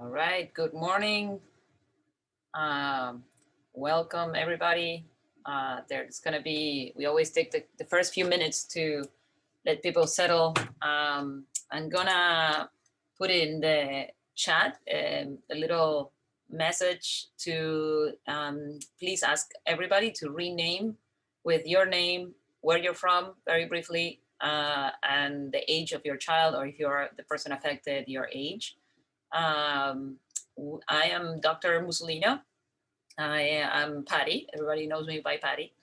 All right, good morning. Um, Welcome everybody. There's gonna be, we always take the first few minutes to let people settle. I'm gonna put in the chat a little message to please ask everybody to rename with your name, where you're from, very briefly, and the age of your child, or if you're the person affected, your age. Um, I am Dr. Mussolino. I am Patty. Everybody knows me by Patty.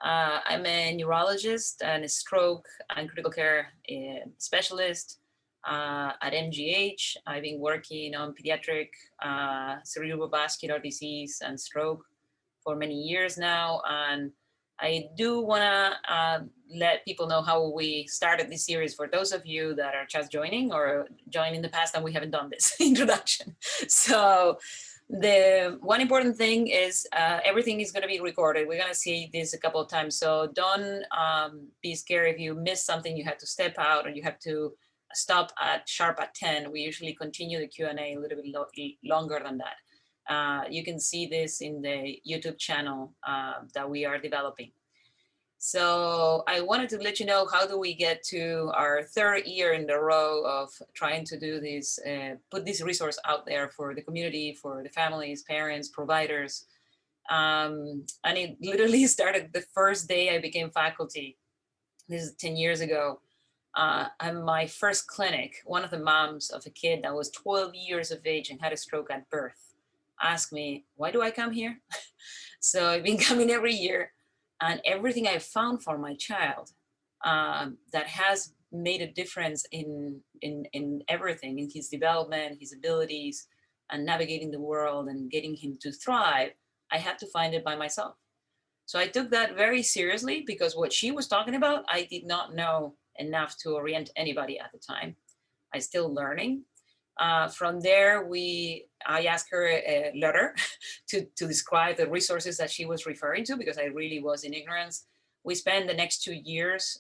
I'm a neurologist and a stroke and critical care specialist at MGH. I've been working on pediatric cerebrovascular disease and stroke for many years now. And I do want to let people know how we started this series for those of you that are just joining or joined in the past and we haven't done this introduction. So the one important thing is everything is going to be recorded. We're going to see this a couple of times. So don't be scared if you miss something, you have to step out or you have to stop at sharp at 10. We usually continue the Q&A a little bit longer than that. You can see this in the YouTube channel that we are developing. So I wanted to let you know, how do we get to our third year in a row of trying to do this, put this resource out there for the community, for the families, parents, providers. And it literally started the first day I became faculty. This is 10 years ago. And my first clinic, one of the moms of a kid that was 12 years of age and had a stroke at birth, asked me, why do I come here? So I've been coming every year, and everything I found for my child that has made a difference in everything, in his development, his abilities, and navigating the world and getting him to thrive, I had to find it by myself. So I took that very seriously, because what she was talking about, I did not know enough to orient anybody at the time. I'm still learning. From there, I asked her a letter to describe the resources that she was referring to, because I really was in ignorance. We spent the next 2 years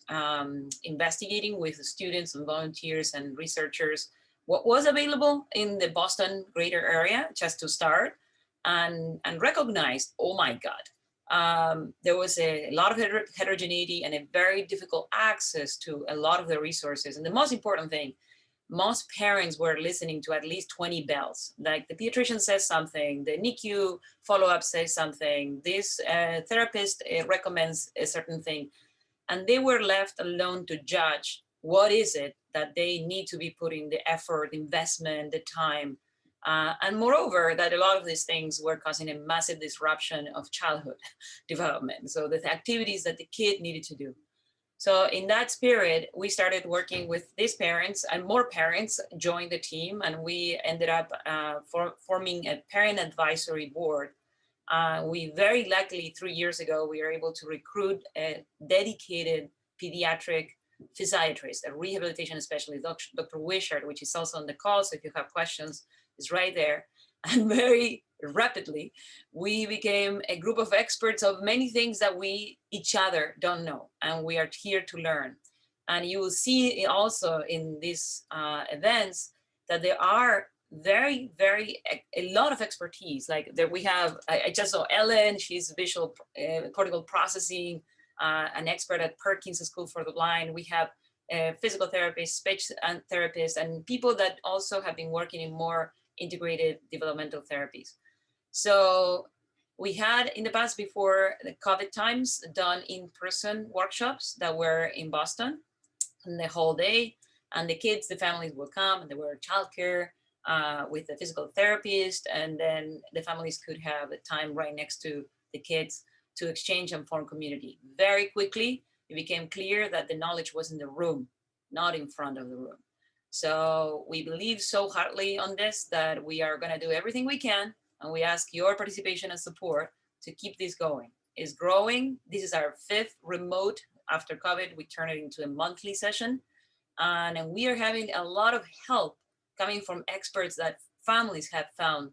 investigating with the students and volunteers and researchers what was available in the Boston greater area, just to start, and recognized, oh my God, there was a lot of heterogeneity and a very difficult access to a lot of the resources. And the most important thing, most parents were listening to at least 20 bells. Like the pediatrician says something, the NICU follow-up says something, this therapist recommends a certain thing. And they were left alone to judge what is it that they need to be putting the effort, investment, the time. And moreover, that a lot of these things were causing a massive disruption of childhood development. So the activities that the kid needed to do. So in that spirit, we started working with these parents, and more parents joined the team, and we ended up forming a parent advisory board. We very luckily, 3 years ago, we were able to recruit a dedicated pediatric physiatrist, a rehabilitation specialist, Dr. Wishart, which is also on the call. So if you have questions, it's right there. And very rapidly, we became a group of experts of many things that we each other don't know, and we are here to learn. And you will see also in these events that there are a lot of expertise. Like there we have, I just saw Ellen, she's visual cortical processing, an expert at Perkins School for the Blind. We have physical therapists, speech and therapists, and people that also have been working in more integrated developmental therapies. So we had in the past, before the COVID times, done in-person workshops that were in Boston and the whole day, and the kids, the families will come, and there were childcare with the physical therapist, and then the families could have a time right next to the kids to exchange and form community. Very quickly, it became clear that the knowledge was in the room, not in front of the room. So we believe so heartily on this that we are going to do everything we can, and we ask your participation and support to keep this going. It's growing. This is our 5th remote. After COVID, we turned it into a monthly session, and we are having a lot of help coming from experts that families have found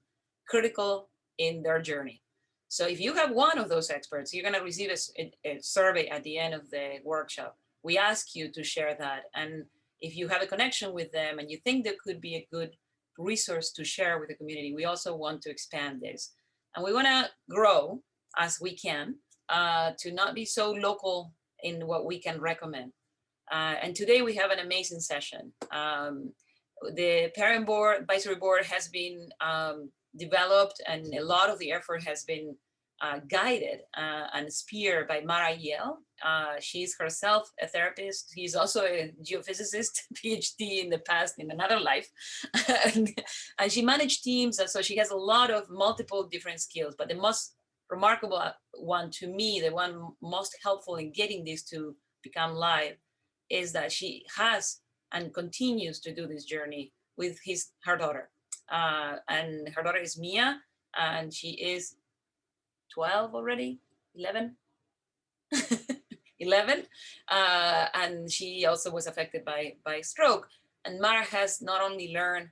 critical in their journey. So if you have one of those experts, you're going to receive a survey at the end of the workshop. We ask you to share that, and if you have a connection with them and you think there could be a good resource to share with the community. We also want to expand this. And we want to grow as we can to not be so local in what we can recommend. And today we have an amazing session. The parent board, advisory board has been developed, and a lot of the effort has been guided and speared by Mara Yale. She's herself a therapist. She's also a geophysicist, PhD in the past in another life. And she managed teams, and so she has a lot of multiple different skills. But the most remarkable one to me, the one most helpful in getting this to become live, is that she has and continues to do this journey with her daughter. And her daughter is Mia, and she is 12 already, 11. 11, and she also was affected by stroke. And Mara has not only learned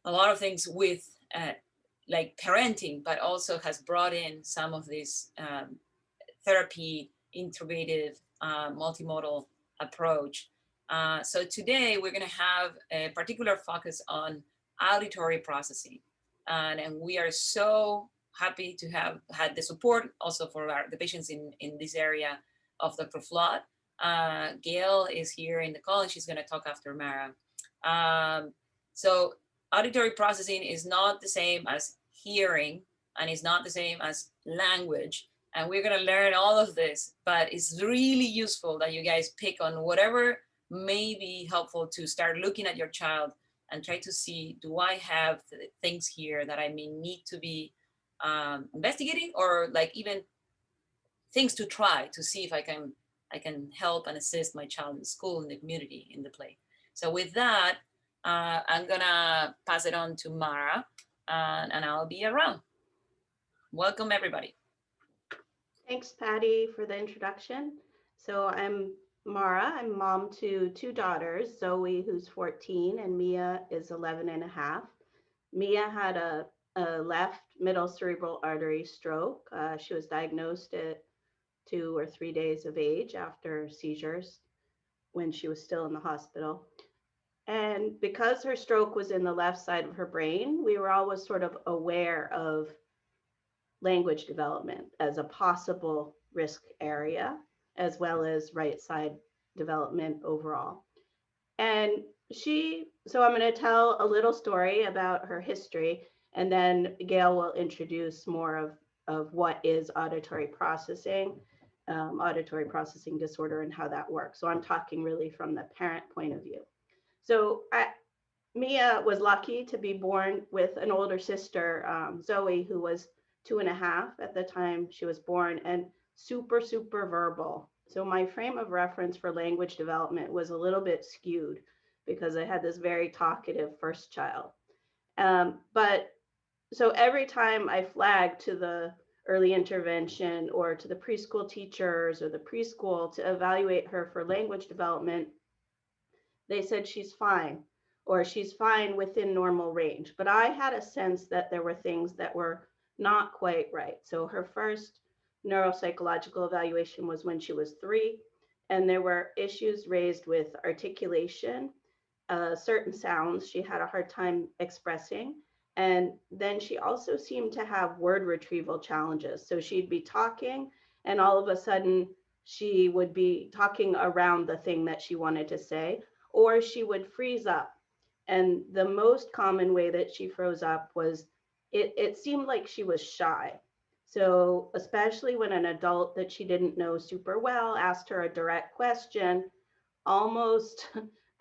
a lot of things with like parenting, but also has brought in some of this therapy, integrative, multimodal approach. So today we're going to have a particular focus on auditory processing. And we are so happy to have had the support also for the patients in this area of Dr. Flood. Gail is here in the call, and she's going to talk after Mara. So auditory processing is not the same as hearing, and is not the same as language. And we're going to learn all of this, but it's really useful that you guys pick on whatever may be helpful to start looking at your child and try to see, do I have things here that I may need to be investigating, or like even things to try to see if I can help and assist my child in school, in the community, in the play. So with that, I'm gonna pass it on to Mara, and I'll be around. Welcome, everybody. Thanks, Patty, for the introduction. So I'm Mara. I'm mom to two daughters, Zoe, who's 14, and Mia is 11 and a half. Mia had a left middle cerebral artery stroke. She was diagnosed at 2 or 3 days of age after seizures when she was still in the hospital. And because her stroke was in the left side of her brain, we were always sort of aware of language development as a possible risk area, as well as right side development overall. And so I'm going to tell a little story about her history, and then Gail will introduce more of what is auditory processing disorder, and how that works. So I'm talking really from the parent point of view. So Mia was lucky to be born with an older sister, Zoe, who was 2.5 at the time she was born, and super, super verbal. So my frame of reference for language development was a little bit skewed because I had this very talkative first child. But so every time I flagged to the early intervention or to the preschool teachers or the preschool to evaluate her for language development, they said she's fine, or she's fine within normal range. But I had a sense that there were things that were not quite right. So her first neuropsychological evaluation was when she was 3, and there were issues raised with articulation, certain sounds she had a hard time expressing. And then she also seemed to have word retrieval challenges. So she'd be talking, and all of a sudden she would be talking around the thing that she wanted to say, or she would freeze up. And the most common way that she froze up was it seemed like she was shy. So especially when an adult that she didn't know super well asked her a direct question, almost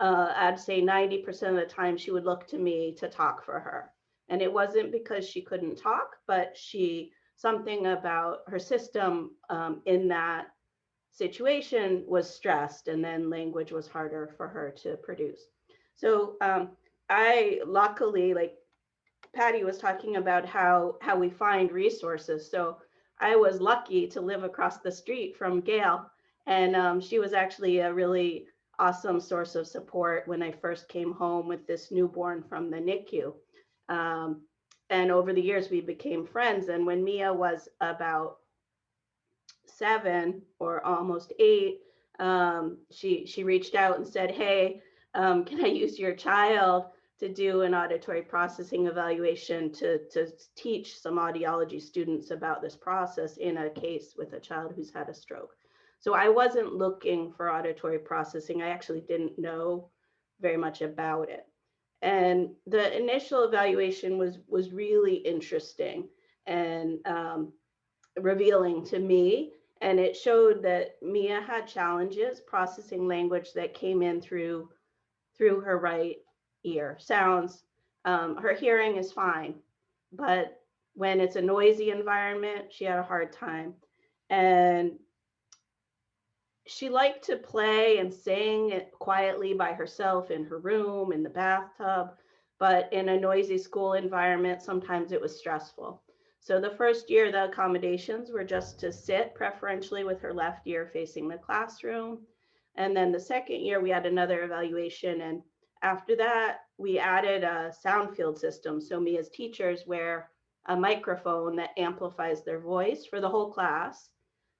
I'd say 90% of the time she would look to me to talk for her. And it wasn't because she couldn't talk, but something about her system in that situation was stressed, and then language was harder for her to produce. So I luckily, like Patty was talking about how we find resources. So I was lucky to live across the street from Gail, and she was actually a really awesome source of support when I first came home with this newborn from the NICU. And over the years, we became friends. And when Mia was about 7 or almost 8, she reached out and said, "Hey, can I use your child to do an auditory processing evaluation to teach some audiology students about this process in a case with a child who's had a stroke. So I wasn't looking for auditory processing. I actually didn't know very much about it. And the initial evaluation was really interesting and revealing to me. And it showed that Mia had challenges processing language that came in through her right ear. Sounds, her hearing is fine, but when it's a noisy environment, she had a hard time. And she liked to play and sing quietly by herself in her room, in the bathtub, but in a noisy school environment, sometimes it was stressful. So the first year, the accommodations were just to sit preferentially with her left ear facing the classroom. And then the second year, we had another evaluation. And after that, we added a sound field system. So Mia's teachers wear a microphone that amplifies their voice for the whole class.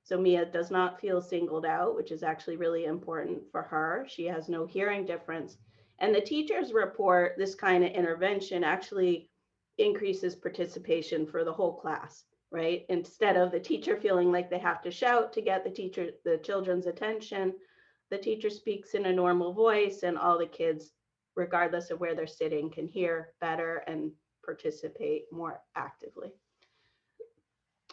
So Mia does not feel singled out, which is actually really important for her. She has no hearing difference. And the teachers report this kind of intervention actually increases participation for the whole class, right? Instead of the teacher feeling like they have to shout to get the children's attention, the teacher speaks in a normal voice and all the kids, regardless of where they're sitting, can hear better and participate more actively.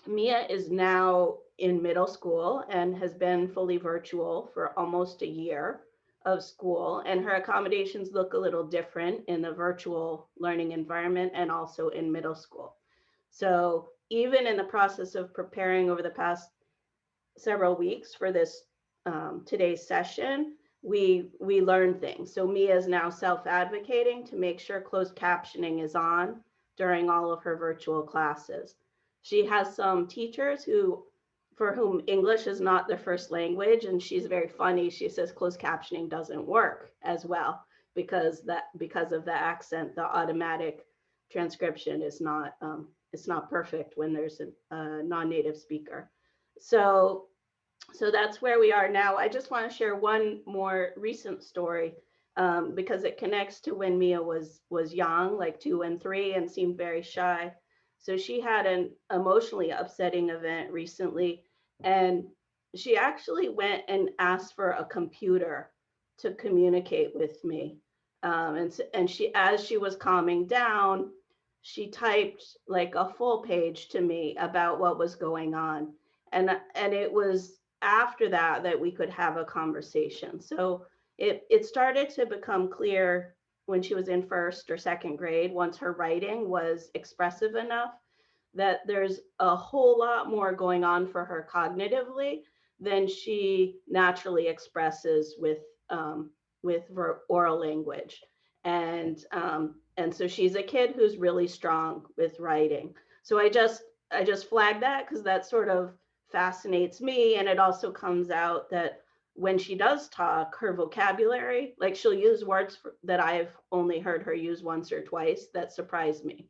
Mia is now in middle school and has been fully virtual for almost a year of school, and her accommodations look a little different in the virtual learning environment and also in middle school. So even in the process of preparing over the past several weeks for this today's session, we learned things. So Mia is now self-advocating to make sure closed captioning is on during all of her virtual classes. She has some teachers for whom English is not their first language, and she's very funny. She says closed captioning doesn't work as well because of the accent. The automatic transcription is not it's not perfect when there's a non-native speaker. So that's where we are now. I just want to share one more recent story because it connects to when Mia was young, like 2 and 3, and seemed very shy. So she had an emotionally upsetting event recently, and she actually went and asked for a computer to communicate with me. And she, as she was calming down, she typed like a full page to me about what was going on. And it was after that we could have a conversation. So it started to become clear when she was in 1st or 2nd grade, once her writing was expressive enough, that there's a whole lot more going on for her cognitively than she naturally expresses with oral language. And so she's a kid who's really strong with writing. So I just flagged that because that sort of fascinates me. And it also comes out that when she does talk, her vocabulary, like she'll use words that I've only heard her use once or twice that surprised me.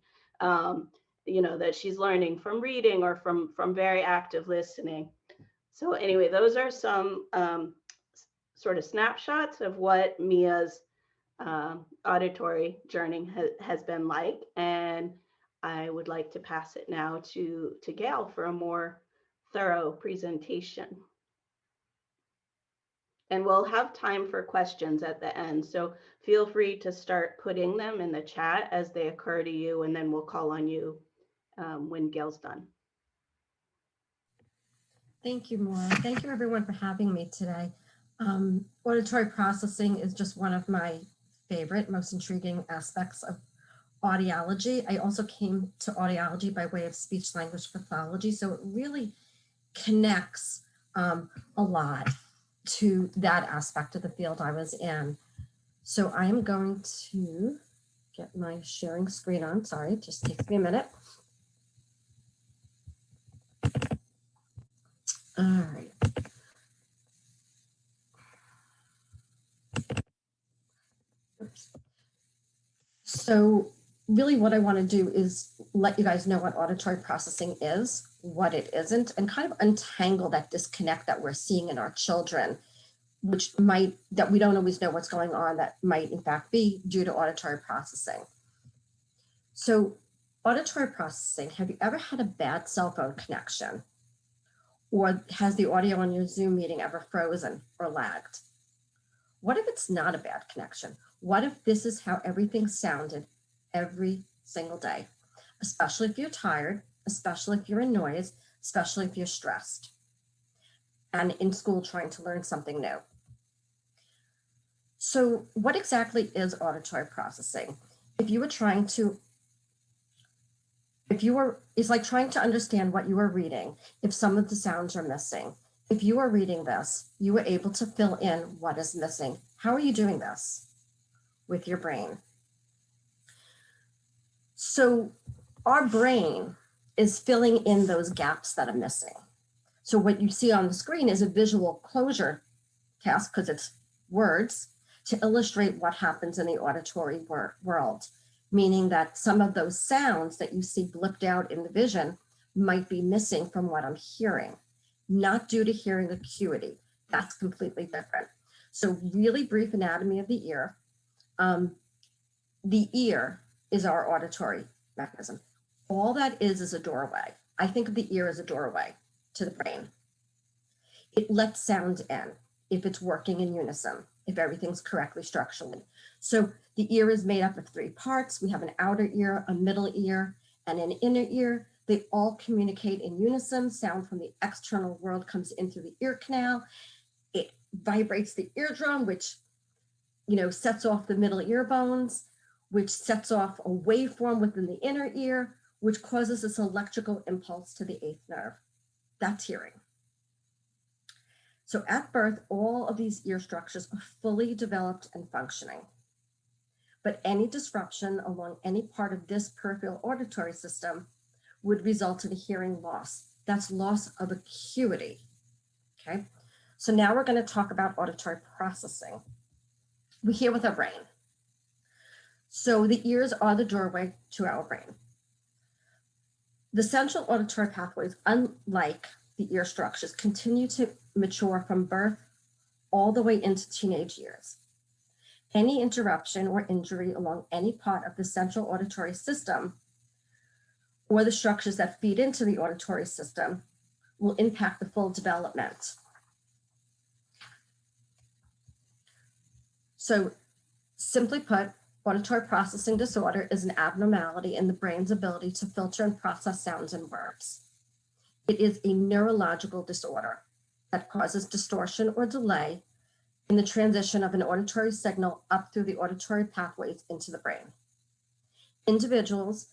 You know, that she's learning from reading or from very active listening. So anyway, those are some sort of snapshots of what Mia's auditory journey has been like. And I would like to pass it now to Gail for a more thorough presentation. And we'll have time for questions at the end. So feel free to start putting them in the chat as they occur to you, and then we'll call on you when Gail's done. Thank you, Maura. Thank you everyone for having me today. Auditory processing is just one of my favorite, most intriguing aspects of audiology. I also came to audiology by way of speech language pathology, so it really connects a lot to that aspect of the field I was in. So I am going to get my sharing screen on. Sorry, it just takes me a minute. All right. Oops. So really what I want to do is let you guys know what auditory processing is, what it isn't, and kind of untangle that disconnect that we're seeing in our children that we don't always know what's going on, that might in fact be due to auditory processing. So auditory processing, have you ever had a bad cell phone connection? Or has the audio on your Zoom meeting ever frozen or lagged? What if it's not a bad connection? What if this is how everything sounded every single day? Especially if you're tired, especially if you're in noise, especially if you're stressed and in school trying to learn something new. So what exactly is auditory processing? It's like trying to understand what you are reading if some of the sounds are missing. If you are reading this, you are able to fill in what is missing. How are you doing this? With your brain. So our brain is filling in those gaps that are missing. So what you see on the screen is a visual closure task, because it's words, to illustrate what happens in the auditory world, meaning that some of those sounds that you see blipped out in the vision might be missing from what I'm hearing, not due to hearing acuity. That's completely different. So really brief anatomy of the ear. The ear is our auditory mechanism. All that is a doorway. I think of the ear as a doorway to the brain. It lets sound in if it's working in unison, if everything's correctly structurally. So the ear is made up of 3 parts. We have an outer ear, a middle ear, and an inner ear. They all communicate in unison. Sound from the external world comes in through the ear canal. It vibrates the eardrum, which sets off the middle ear bones, which sets off a waveform within the inner ear, which causes this electrical impulse to the 8th nerve. That's hearing. So at birth, all of these ear structures are fully developed and functioning. But any disruption along any part of this peripheral auditory system would result in a hearing loss. That's loss of acuity, okay? So now we're going to talk about auditory processing. We hear with our brain. So the ears are the doorway to our brain. The central auditory pathways, unlike the ear structures, continue to mature from birth all the way into teenage years. Any interruption or injury along any part of the central auditory system or the structures that feed into the auditory system will impact the full development. So simply put, auditory processing disorder is an abnormality in the brain's ability to filter and process sounds and words. It is a neurological disorder that causes distortion or delay in the transition of an auditory signal up through the auditory pathways into the brain. Individuals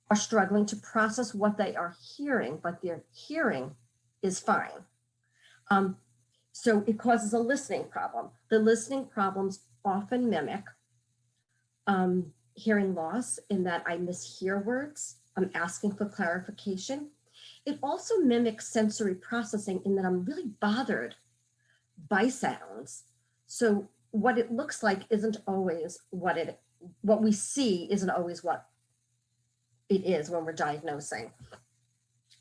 are struggling to process what they are hearing, but their hearing is fine. So it causes a listening problem. The listening problems often mimic hearing loss in that I mishear words, I'm asking for clarification. It also mimics sensory processing in that I'm really bothered by sounds. So what it looks like isn't always what we see isn't always what it is when we're diagnosing.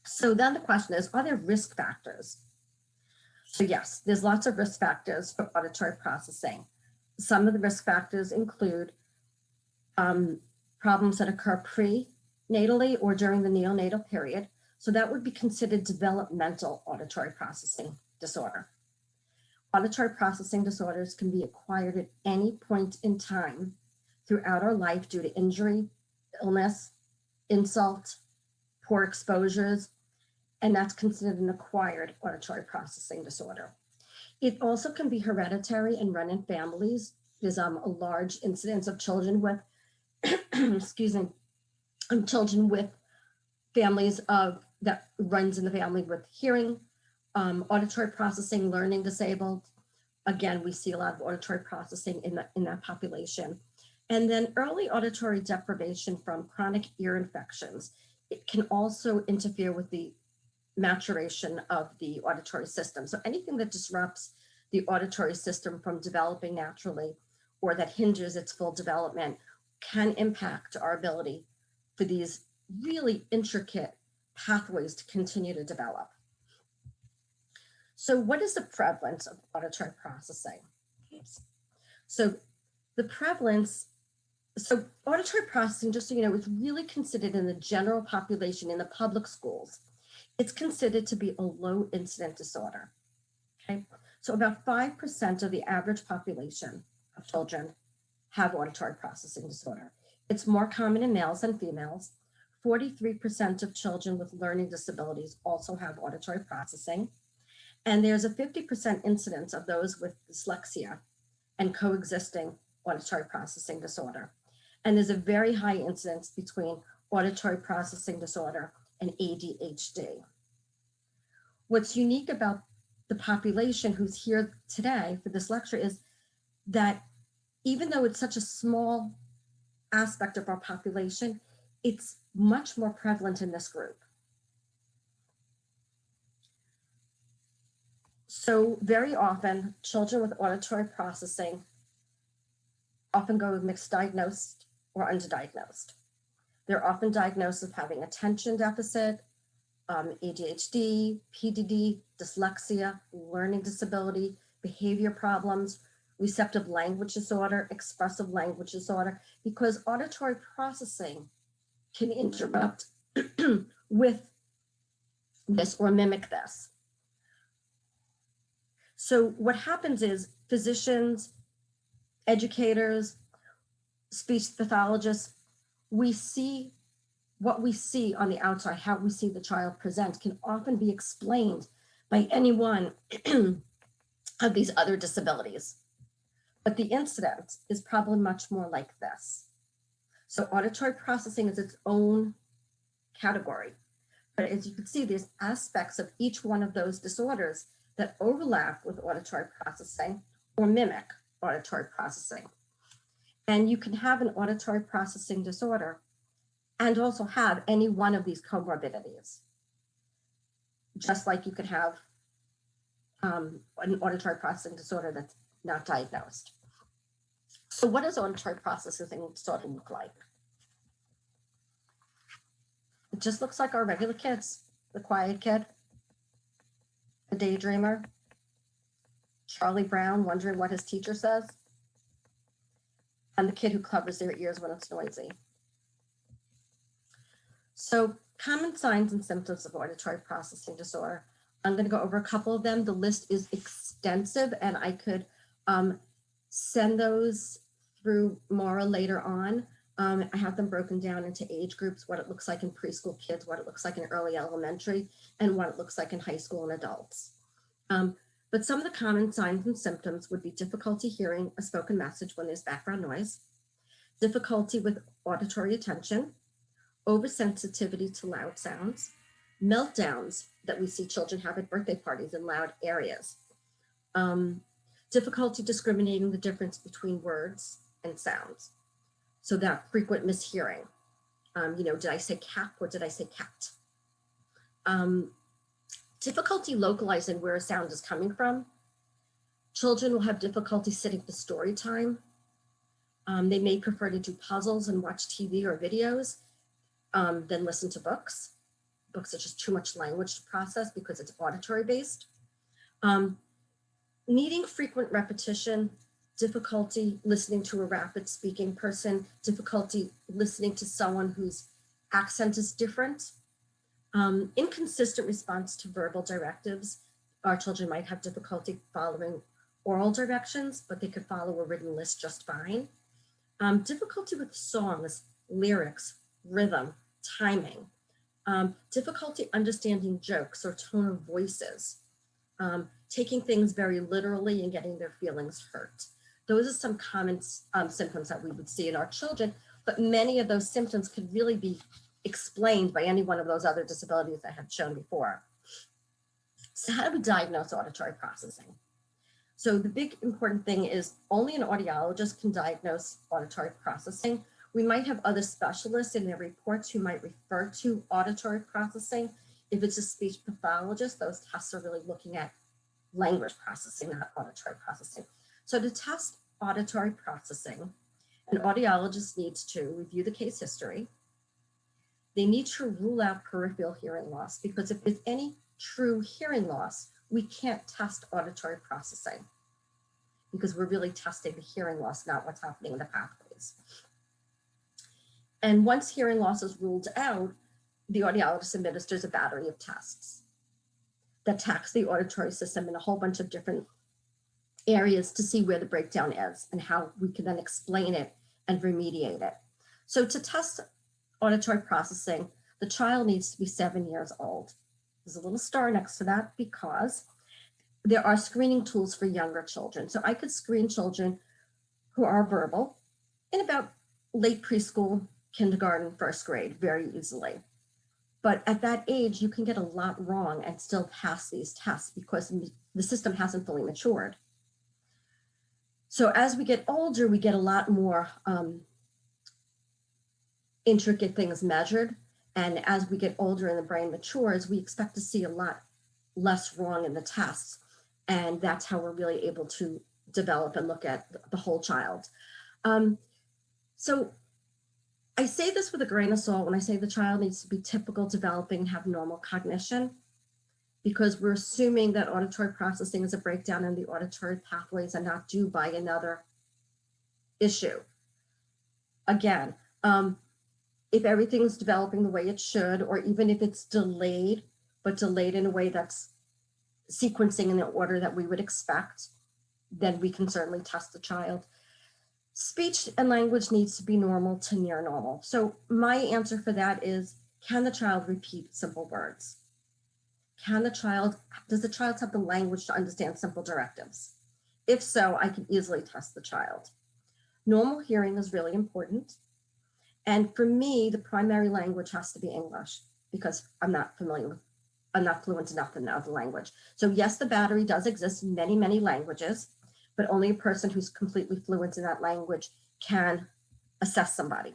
So then the question is, are there risk factors? So yes, there's lots of risk factors for auditory processing. Some of the risk factors include problems that occur prenatally or during the neonatal period. So that would be considered developmental auditory processing disorder. Auditory processing disorders can be acquired at any point in time throughout our life due to injury, illness, insult, poor exposures, and that's considered an acquired auditory processing disorder. It also can be hereditary and run in families. There's a large incidence of children with, children with families that runs in the family with hearing, auditory processing, learning disabled. Again, we see a lot of auditory processing in that population. And then early auditory deprivation from chronic ear infections. It can also interfere with the maturation of the auditory system. So anything that disrupts the auditory system from developing naturally or that hinders its full development can impact our ability for these really intricate pathways to continue to develop. So what is the prevalence of auditory processing? Oops. So the prevalence, so auditory processing, just so you know, is really considered in the general population in the public schools. It's considered to be a low incident disorder. Okay, so about 5% of the average population of children have auditory processing disorder. It's more common in males than females. 43% of children with learning disabilities also have auditory processing. And there's a 50% incidence of those with dyslexia and coexisting auditory processing disorder. And there's a very high incidence between auditory processing disorder and ADHD. What's unique about the population who's here today for this lecture is that even though it's such a small aspect of our population, it's much more prevalent in this group. So very often, children with auditory processing often go with mixed diagnosed or underdiagnosed. They're often diagnosed with having attention deficit, ADHD, PDD, dyslexia, learning disability, behavior problems, receptive language disorder, expressive language disorder, because auditory processing can interrupt with this or mimic this. So what happens is physicians, educators, speech pathologists, we see what we see on the outside, how we see the child present can often be explained by any one of these other disabilities. But the incident is probably much more like this. So auditory processing is its own category. But as you can see, there's aspects of each one of those disorders that overlap with auditory processing or mimic auditory processing. And you can have an auditory processing disorder and also have any one of these comorbidities. Just like you could have an auditory processing disorder that's not diagnosed. So what does auditory processing disorder look like? It just looks like our regular kids, the quiet kid, the daydreamer, Charlie Brown wondering what his teacher says, and the kid who covers their ears when it's noisy. So common signs and symptoms of auditory processing disorder. I'm going to go over a couple of them. The list is extensive, and I could send those through Maura later on. I have them broken down into age groups, what it looks like in preschool kids, what it looks like in early elementary, and what it looks like in high school and adults. But some of the common signs and symptoms would be difficulty hearing a spoken message when there's background noise, difficulty with auditory attention, oversensitivity to loud sounds, meltdowns that we see children have at birthday parties in loud areas, difficulty discriminating the difference between words and sounds. So that frequent mishearing, did I say cap or did I say cat? Difficulty localizing where a sound is coming from. Children will have difficulty sitting for story time. They may prefer to do puzzles and watch TV or videos than listen to books. Books are just too much language to process because it's auditory based. Needing frequent repetition, difficulty listening to a rapid speaking person, difficulty listening to someone whose accent is different. Inconsistent response to verbal directives. Our children might have difficulty following oral directions, but they could follow a written list just fine. Difficulty with songs, lyrics, rhythm, timing. Difficulty understanding jokes or tone of voices. Taking things very literally and getting their feelings hurt. Those are some common symptoms that we would see in our children, but many of those symptoms could really be explained by any one of those other disabilities I had shown before. So how do we diagnose auditory processing? So the big important thing is only an audiologist can diagnose auditory processing. We might have other specialists in their reports who might refer to auditory processing. If it's a speech pathologist, those tests are really looking at language processing, not auditory processing. So to test auditory processing, an audiologist needs to review the case history. They need to rule out peripheral hearing loss, because if there's any true hearing loss, we can't test auditory processing because we're really testing the hearing loss, not what's happening in the pathways. And once hearing loss is ruled out, the audiologist administers a battery of tests that tax the auditory system in a whole bunch of different areas to see where the breakdown is and how we can then explain it and remediate it. So to test auditory processing, the child needs to be 7 years old. There's a little star next to that because there are screening tools for younger children. So I could screen children who are verbal in about late preschool, kindergarten, first grade very easily. But at that age, you can get a lot wrong and still pass these tests because the system hasn't fully matured. So as we get older, we get a lot more intricate things measured. And as we get older and the brain matures, we expect to see a lot less wrong in the tests. And that's how we're really able to develop and look at the whole child. So I say this with a grain of salt when I say the child needs to be typical, developing, and have normal cognition, because we're assuming that auditory processing is a breakdown in the auditory pathways and not due by another issue. Again, if everything's developing the way it should, or even if it's delayed, but delayed in a way that's sequencing in the order that we would expect, then we can certainly test the child. Speech and language needs to be normal to near normal. So my answer for that is, can the child repeat simple words? Does the child have the language to understand simple directives? If so, I can easily test the child. Normal hearing is really important. And for me, the primary language has to be English because I'm not fluent enough in the language. So yes, the battery does exist in many, many languages, but only a person who's completely fluent in that language can assess somebody.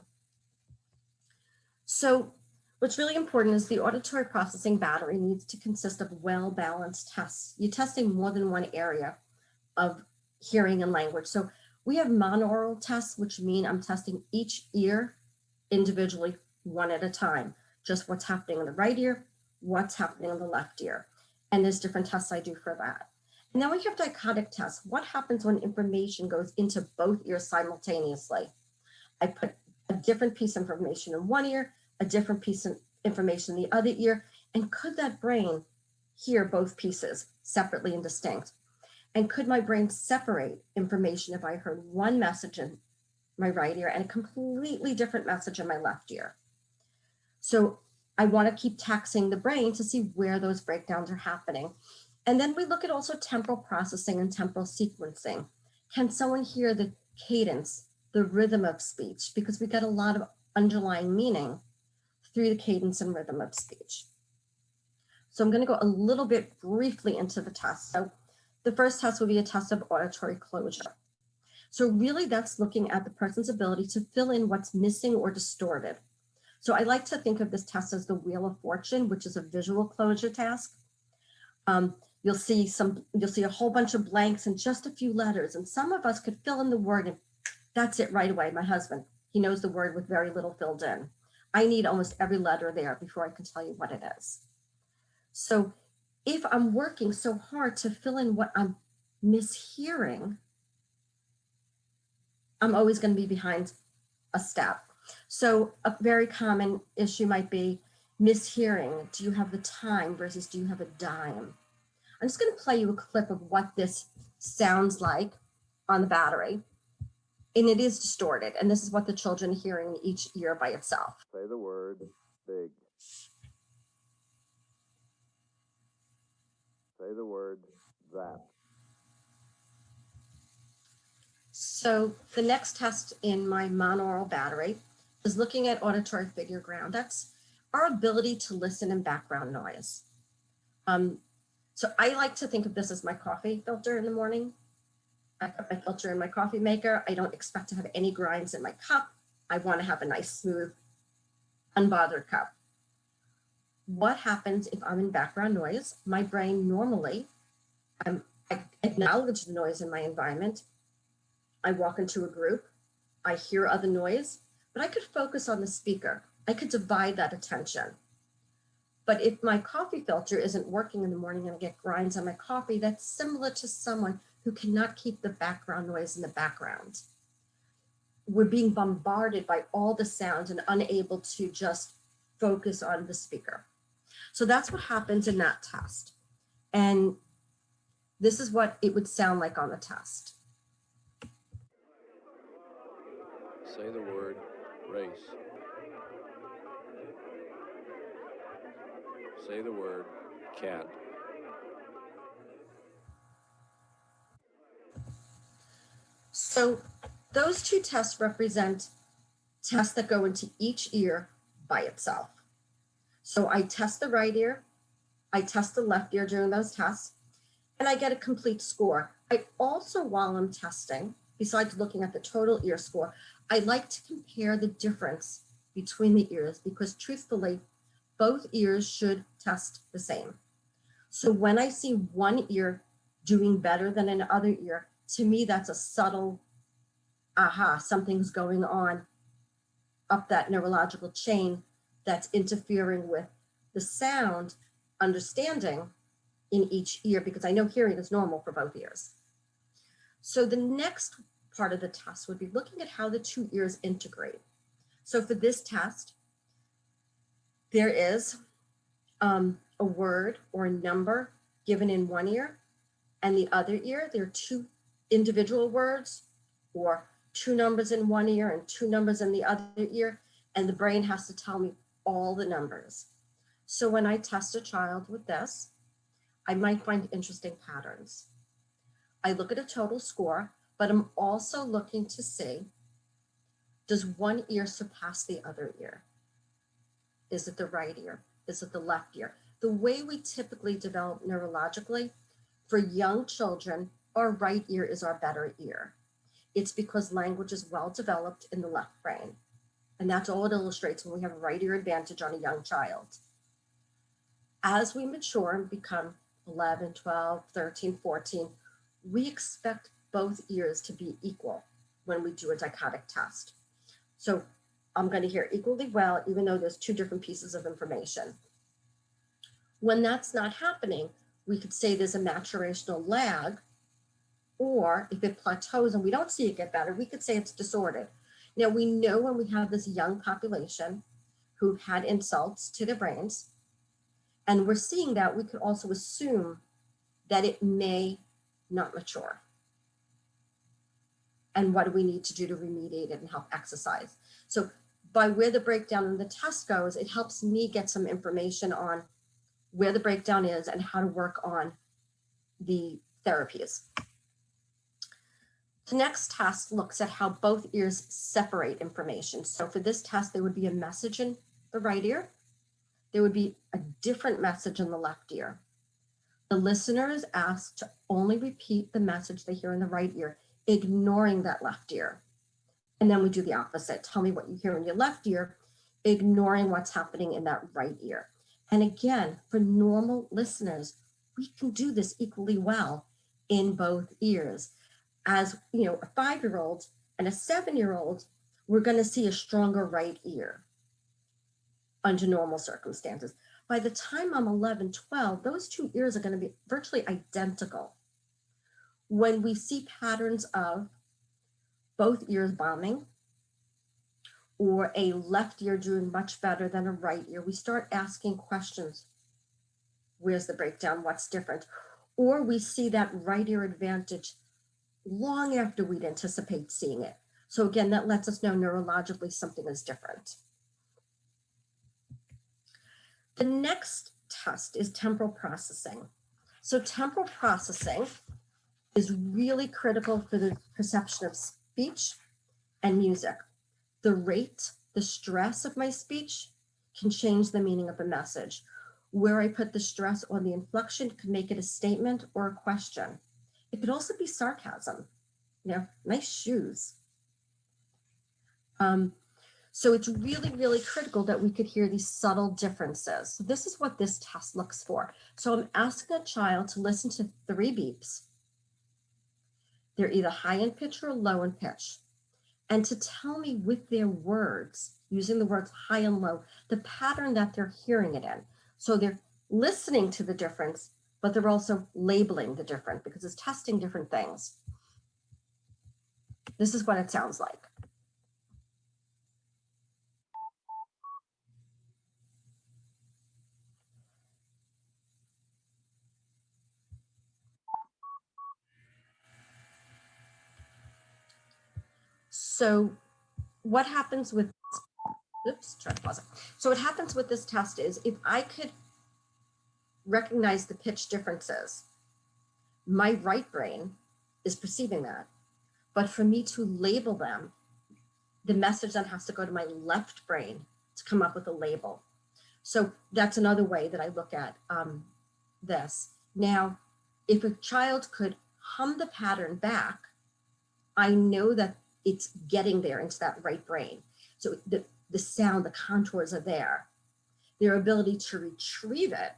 So what's really important is the auditory processing battery needs to consist of well-balanced tests. You're testing more than one area of hearing and language. So we have monaural tests, which mean I'm testing each ear individually, one at a time. Just what's happening in the right ear, what's happening in the left ear. And there's different tests I do for that. And then we have dichotomic tests. What happens when information goes into both ears simultaneously? I put a different piece of information in one ear, a different piece of information in the other ear, and could that brain hear both pieces separately and distinct? And could my brain separate information if I heard one message in my right ear and a completely different message in my left ear? So I want to keep taxing the brain to see where those breakdowns are happening. And then we look at also temporal processing and temporal sequencing. Can someone hear the cadence, the rhythm of speech? Because we get a lot of underlying meaning through the cadence and rhythm of speech. So I'm going to go a little bit briefly into the test. So the first test will be a test of auditory closure. So really that's looking at the person's ability to fill in what's missing or distorted. So I like to think of this test as the Wheel of Fortune, which is a visual closure task. You'll see a whole bunch of blanks and just a few letters. And some of us could fill in the word and that's it right away. My husband, he knows the word with very little filled in. I need almost every letter there before I can tell you what it is. So if I'm working so hard to fill in what I'm mishearing, I'm always going to be behind a step. So a very common issue might be mishearing. Do you have the time versus do you have a dime? I'm just going to play you a clip of what this sounds like on the battery. And it is distorted. And this is what the children are hearing each ear by itself. Say the word big. Say the word that. So the next test in my monaural battery is looking at auditory figure ground. That's our ability to listen in background noise. So I like to think of this as my coffee filter in the morning. I put my filter in my coffee maker. I don't expect to have any grinds in my cup. I want to have a nice, smooth, unbothered cup. What happens if I'm in background noise? My brain normally, I acknowledge the noise in my environment. I walk into a group. I hear other noise, but I could focus on the speaker. I could divide that attention. But if my coffee filter isn't working in the morning and I get grinds on my coffee, that's similar to someone who cannot keep the background noise in the background. We're being bombarded by all the sounds and unable to just focus on the speaker. So that's what happens in that test. And this is what it would sound like on the test. Say the word race. Say the word cat. So those two tests represent tests that go into each ear by itself. So I test the right ear, I test the left ear during those tests, and I get a complete score. I also, while I'm testing, besides looking at the total ear score, I like to compare the difference between the ears because truthfully, both ears should test the same. So when I see one ear doing better than another ear, to me, that's a subtle, aha, something's going on up that neurological chain that's interfering with the sound understanding in each ear, because I know hearing is normal for both ears. So the next part of the test would be looking at how the two ears integrate. So for this test, there is a word or a number given in one ear, and the other ear, there are two individual words or two numbers in one ear and two numbers in the other ear, and the brain has to tell me all the numbers. So when I test a child with this, I might find interesting patterns. I look at a total score, but I'm also looking to see, does one ear surpass the other ear? Is it the right ear? Is it the left ear? The way we typically develop neurologically, for young children, our right ear is our better ear. It's because language is well developed in the left brain. And that's all it illustrates when we have a right ear advantage on a young child. As we mature and become 11, 12, 13, 14, we expect both ears to be equal when we do a dichotic test. So I'm going to hear equally well, even though there's two different pieces of information. When that's not happening, we could say there's a maturational lag, or if it plateaus and we don't see it get better, we could say it's disordered. Now, we know when we have this young population who've had insults to their brains, and we're seeing that, we could also assume that it may not mature. And what do we need to do to remediate it and help exercise? So by where the breakdown in the test goes, it helps me get some information on where the breakdown is and how to work on the therapies. The next test looks at how both ears separate information. So for this test, there would be a message in the right ear. There would be a different message in the left ear. The listener is asked to only repeat the message they hear in the right ear, ignoring that left ear. And then we do the opposite. Tell me what you hear in your left ear, ignoring what's happening in that right ear. And again, for normal listeners, we can do this equally well in both ears. As you know, a 5-year-old and a 7-year-old, we're going to see a stronger right ear under normal circumstances. By the time I'm 11, 12, those two ears are going to be virtually identical. When we see patterns of both ears bombing or a left ear doing much better than a right ear, we start asking questions. Where's the breakdown? What's different? Or we see that right ear advantage long after we'd anticipate seeing it. So again, that lets us know neurologically something is different. The next test is temporal processing. So temporal processing is really critical for the perception of speech and music. The rate, the stress of my speech can change the meaning of the message. Where I put the stress on the inflection can make it a statement or a question. It could also be sarcasm, you know, nice shoes. So it's really, really critical that we could hear these subtle differences. So this is what this test looks for. So I'm asking a child to listen to 3 beeps. They're either high in pitch or low in pitch. And to tell me with their words, using the words high and low, the pattern that they're hearing it in. So they're listening to the difference, but they're also labeling the different because it's testing different things. This is what it sounds like. So what happens with, oops, try to pause it. So what happens with this test is if I could recognize the pitch differences, my right brain is perceiving that. But for me to label them, the message then has to go to my left brain to come up with a label. So that's another way that I look at this. Now, if a child could hum the pattern back, I know that it's getting there into that right brain. So the sound, the contours are there. Their ability to retrieve it,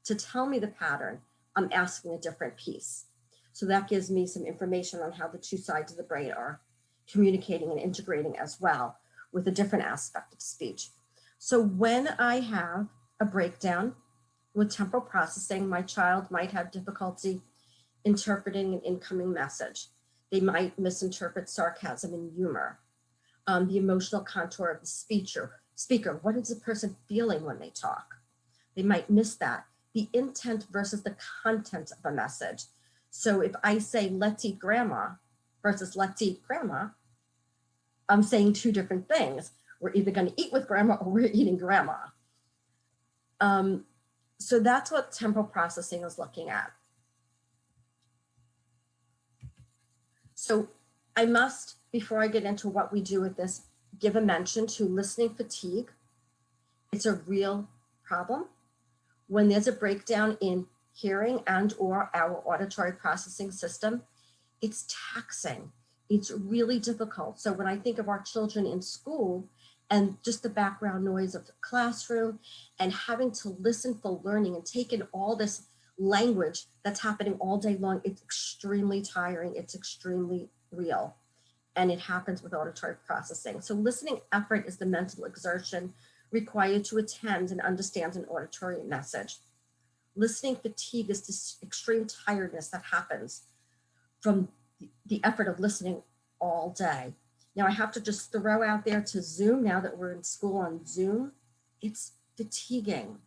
to tell me the pattern, I'm asking a different piece. So that gives me some information on how the two sides of the brain are communicating and integrating as well with a different aspect of speech. So when I have a breakdown with temporal processing, my child might have difficulty interpreting an incoming message. They might misinterpret sarcasm and humor. The emotional contour of the speaker, what is the person feeling when they talk? They might miss that. The intent versus the content of a message. So if I say, let's eat grandma versus let's eat grandma, I'm saying two different things. We're either going to eat with grandma or we're eating grandma. So that's what temporal processing is looking at. So I must, before I get into what we do with this, give a mention to listening fatigue. It's a real problem. When there's a breakdown in hearing and or our auditory processing system, it's taxing. It's really difficult. So when I think of our children in school and just the background noise of the classroom and having to listen for learning and take in all this language that's happening all day long, it's extremely tiring. It's extremely real. And it happens with auditory processing. So listening effort is the mental exertion required to attend and understand an auditory message. Listening fatigue is this extreme tiredness that happens from the effort of listening all day. Now I have to just throw out there to Zoom, now that we're in school on Zoom, it's fatiguing.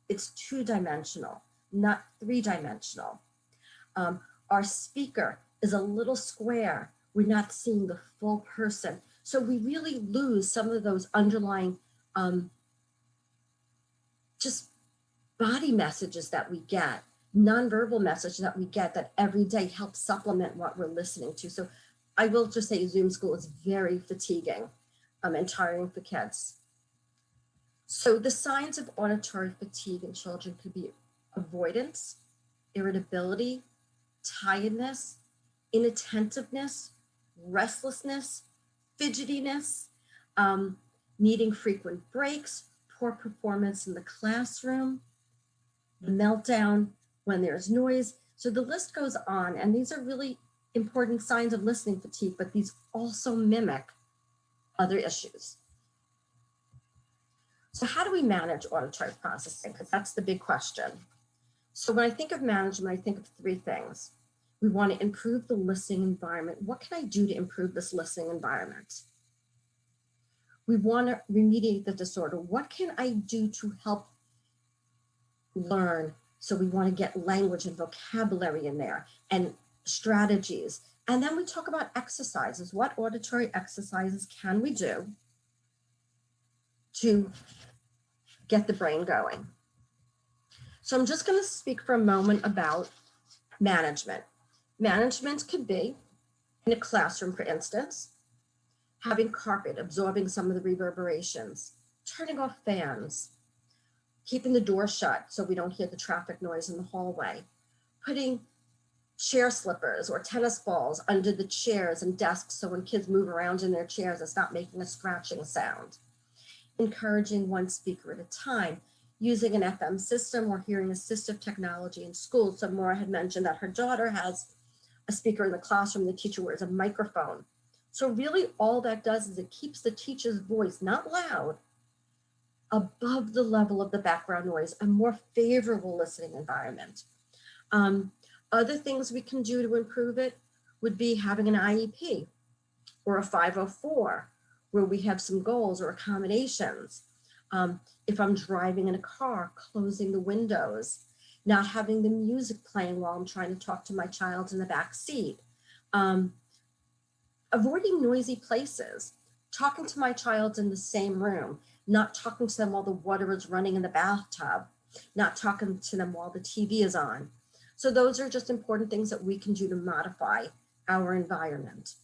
It's two-dimensional, not three-dimensional. Our speaker is a little square. We're not seeing the full person. So we really lose some of those underlying just body messages that we get, nonverbal messages that we get that every day help supplement what we're listening to. So I will just say Zoom school is very fatiguing and tiring for kids. So the signs of auditory fatigue in children could be avoidance, irritability, tiredness, inattentiveness, restlessness, fidgetiness, needing frequent breaks, poor performance in the classroom, the meltdown when there's noise. So the list goes on, and these are really important signs of listening fatigue, but these also mimic other issues. So how do we manage auditory processing? Because that's the big question. So when I think of management, I think of three things. We want to improve the listening environment. What can I do to improve this listening environment? We want to remediate the disorder. What can I do to help learn? So we want to get language and vocabulary in there and strategies. And then we talk about exercises. What auditory exercises can we do to get the brain going? So I'm just going to speak for a moment about management. Management could be in a classroom, for instance, having carpet, absorbing some of the reverberations, turning off fans, keeping the door shut so we don't hear the traffic noise in the hallway, putting chair slippers or tennis balls under the chairs and desks so when kids move around in their chairs, it's not making a scratching sound, encouraging one speaker at a time, using an FM system or hearing assistive technology in school. So Maura had mentioned that her daughter has a speaker in the classroom, the teacher wears a microphone. So really all that does is it keeps the teacher's voice, not loud, above the level of the background noise, a more favorable listening environment. Other things we can do to improve it would be having an IEP or a 504, where we have some goals or accommodations. If I'm driving in a car, closing the windows, not having the music playing while I'm trying to talk to my child in the back seat. Avoiding noisy places, talking to my child in the same room, not talking to them while the water is running in the bathtub, not talking to them while the TV is on. So those are just important things that we can do to modify our environment.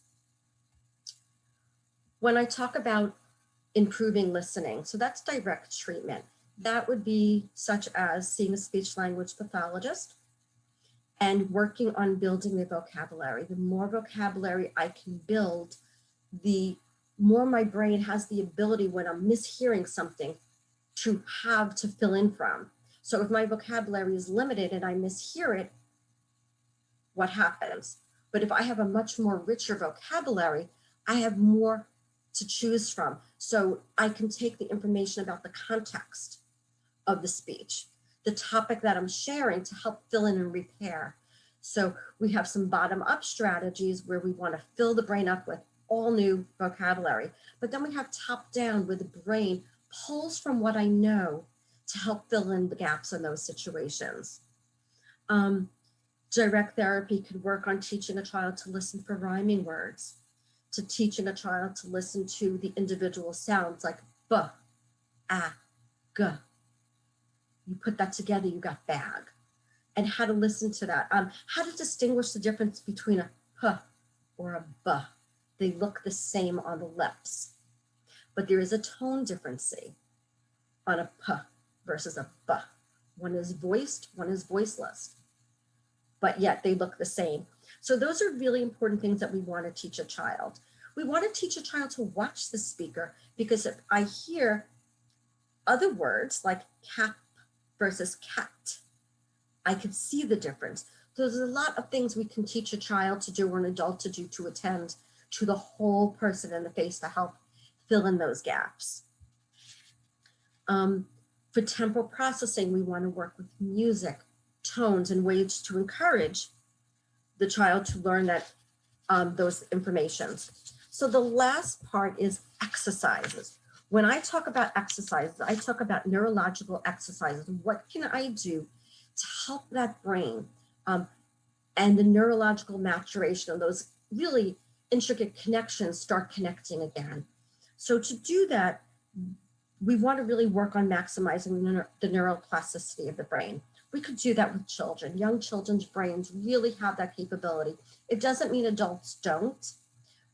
When I talk about improving listening, so that's direct treatment. That would be such as seeing a speech language pathologist and working on building the vocabulary. The more vocabulary I can build, the more my brain has the ability when I'm mishearing something to have to fill in from. So if my vocabulary is limited and I mishear it, what happens? But if I have a much more richer vocabulary, I have more to choose from. So I can take the information about the context of the speech, the topic that I'm sharing, to help fill in and repair. So we have some bottom-up strategies where we want to fill the brain up with all new vocabulary, but then we have top-down where the brain pulls from what I know to help fill in the gaps in those situations. Direct therapy could work on teaching a child to listen for rhyming words, to teaching a child to listen to the individual sounds like b, a, g. You put that together, you got bag. And how to listen to that. How to distinguish the difference between a p or a b. They look the same on the lips, but there is a tone difference on a p versus a b. One is voiced, one is voiceless, but yet they look the same. So those are really important things that we want to teach a child. We want to teach a child to watch the speaker, because if I hear other words like cap versus cat, I can see the difference. So there's a lot of things we can teach a child to do or an adult to do to attend to the whole person in the face to help fill in those gaps. For temporal processing, we want to work with music, tones, and ways to encourage the child to learn that those informations. So the last part is exercises. When I talk about exercises, I talk about neurological exercises. What can I do to help that brain and the neurological maturation of those really intricate connections start connecting again? So to do that, we want to really work on maximizing the neuroplasticity of the brain. We could do that with children. Young children's brains really have that capability. It doesn't mean adults don't,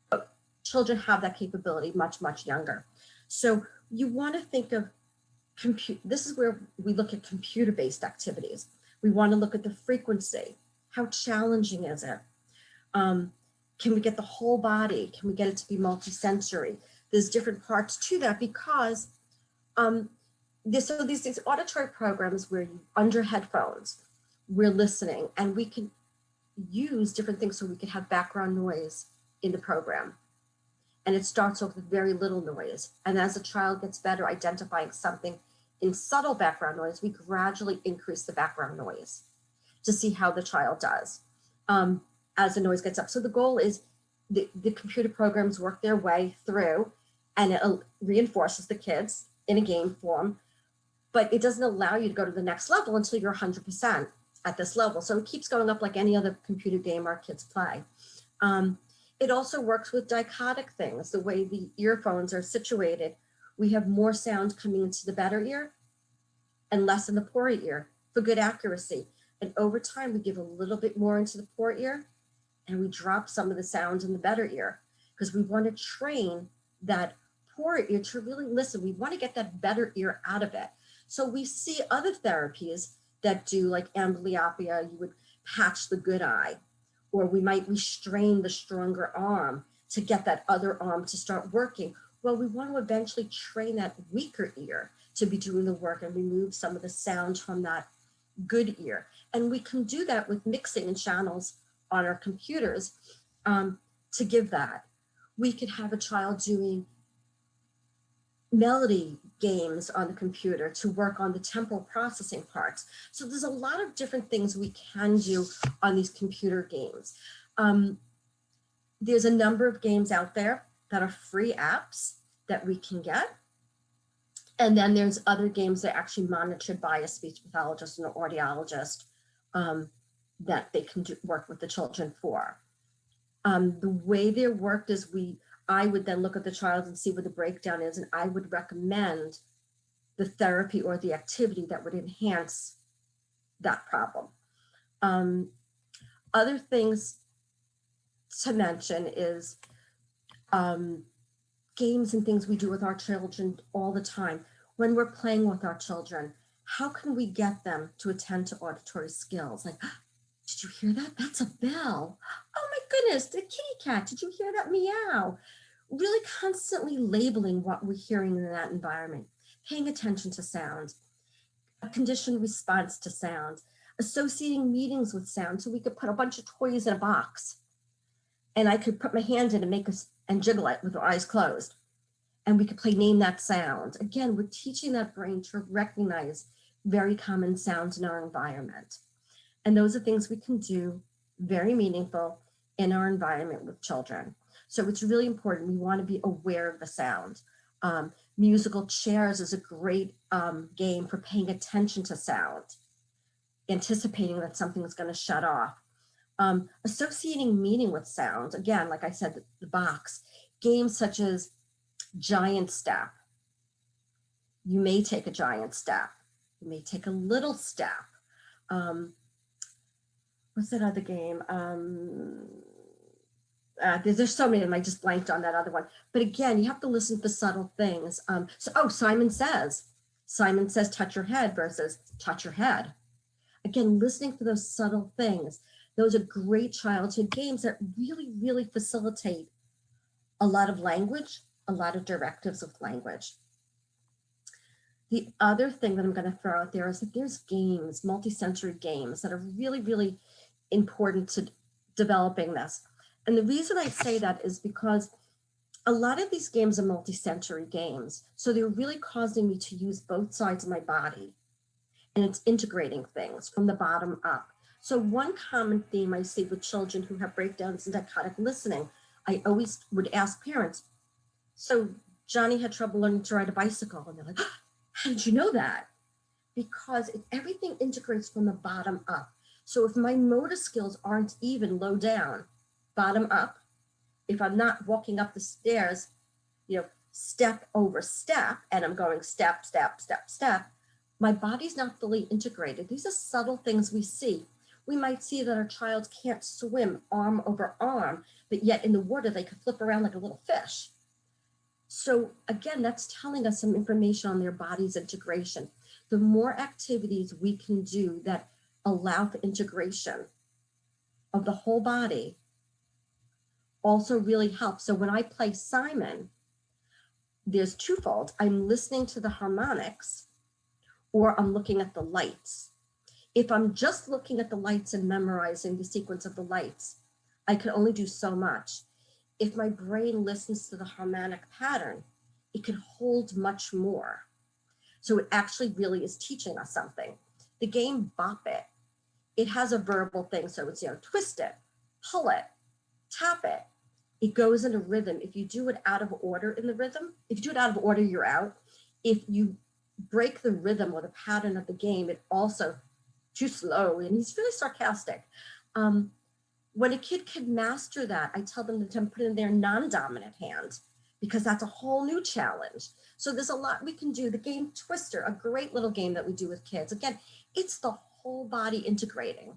but children have that capability much, much younger. So you want to think of this is where we look at computer-based activities. We want to look at the frequency. How challenging is it? Can we get the whole body? Can we get it to be multisensory? There's different parts to that, because so these auditory programs where you under headphones, we're listening, and we can use different things so we can have background noise in the program. And it starts off with very little noise. And as the child gets better identifying something in subtle background noise, we gradually increase the background noise to see how the child does as the noise gets up. So the goal is the computer programs work their way through, and it reinforces the kids in a game form, but it doesn't allow you to go to the next level until you're 100% at this level. So it keeps going up like any other computer game our kids play. It also works with dichotic things. The way the earphones are situated, we have more sound coming into the better ear and less in the poor ear for good accuracy. And over time, we give a little bit more into the poor ear and we drop some of the sounds in the better ear, because we want to train that poor ear to really listen. We want to get that better ear out of it. So we see other therapies that do, like amblyopia, you would patch the good eye, or we might restrain the stronger arm to get that other arm to start working. Well, we want to eventually train that weaker ear to be doing the work and remove some of the sound from that good ear. And we can do that with mixing and channels on our computers to give that. We could have a child doing melody games on the computer to work on the temporal processing parts. So there's a lot of different things we can do on these computer games. There's a number of games out there that are free apps that we can get. And then there's other games that are actually monitored by a speech pathologist and an audiologist that they can work with the children for. The way they're worked is I would then look at the child and see what the breakdown is, and I would recommend the therapy or the activity that would enhance that problem. Other things to mention is games and things we do with our children all the time. When we're playing with our children, how can we get them to attend to auditory skills? Like, did you hear that? That's a bell. Oh my goodness, the kitty cat. Did you hear that meow? Really constantly labeling what we're hearing in that environment, paying attention to sounds, a conditioned response to sounds, associating meanings with sound. So we could put a bunch of toys in a box and I could put my hand in and jiggle it with our eyes closed. And we could play name that sound. Again, we're teaching that brain to recognize very common sounds in our environment. And those are things we can do very meaningful in our environment with children. So it's really important. We want to be aware of the sound. Musical chairs is a great game for paying attention to sound, anticipating that something is going to shut off. Associating meaning with sound. Again, like I said, the box. Games such as giant step. You may take a giant step. You may take a little step. What's that other game? There's so many of them. I just blanked on that other one. But again, you have to listen for subtle things. Simon Says. Simon Says, touch your head versus touch your head. Again, listening for those subtle things. Those are great childhood games that really, really facilitate a lot of language, a lot of directives with language. The other thing that I'm going to throw out there is that there's games, multisensory games that are really, really important to developing this. And the reason I say that is because a lot of these games are multisensory games. So they're really causing me to use both sides of my body. And it's integrating things from the bottom up. So one common theme I see with children who have breakdowns in dichotic listening, I always would ask parents, so Johnny had trouble learning to ride a bicycle. And they're like, how did you know that? Because everything integrates from the bottom up. So if my motor skills aren't even low down, bottom up, if I'm not walking up the stairs, step over step, and I'm going step, step, step, step, my body's not fully integrated. These are subtle things we see. We might see that our child can't swim arm over arm, but yet in the water, they could flip around like a little fish. So again, that's telling us some information on their body's integration. The more activities we can do that allow for integration of the whole body also really helps. So when I play Simon, there's twofold. I'm listening to the harmonics or I'm looking at the lights. If I'm just looking at the lights and memorizing the sequence of the lights, I can only do so much. If my brain listens to the harmonic pattern, it can hold much more. So it actually really is teaching us something. The game Bop It, it has a verbal thing. So it's, twist it, pull it, tap it. It goes in a rhythm. If you do it out of order in the rhythm, if you do it out of order, you're out. If you break the rhythm or the pattern of the game, it also too slow. And he's really sarcastic. When a kid can master that, I tell them to put in their non-dominant hand because that's a whole new challenge. So there's a lot we can do. The game Twister, a great little game that we do with kids. Again, it's the whole body integrating.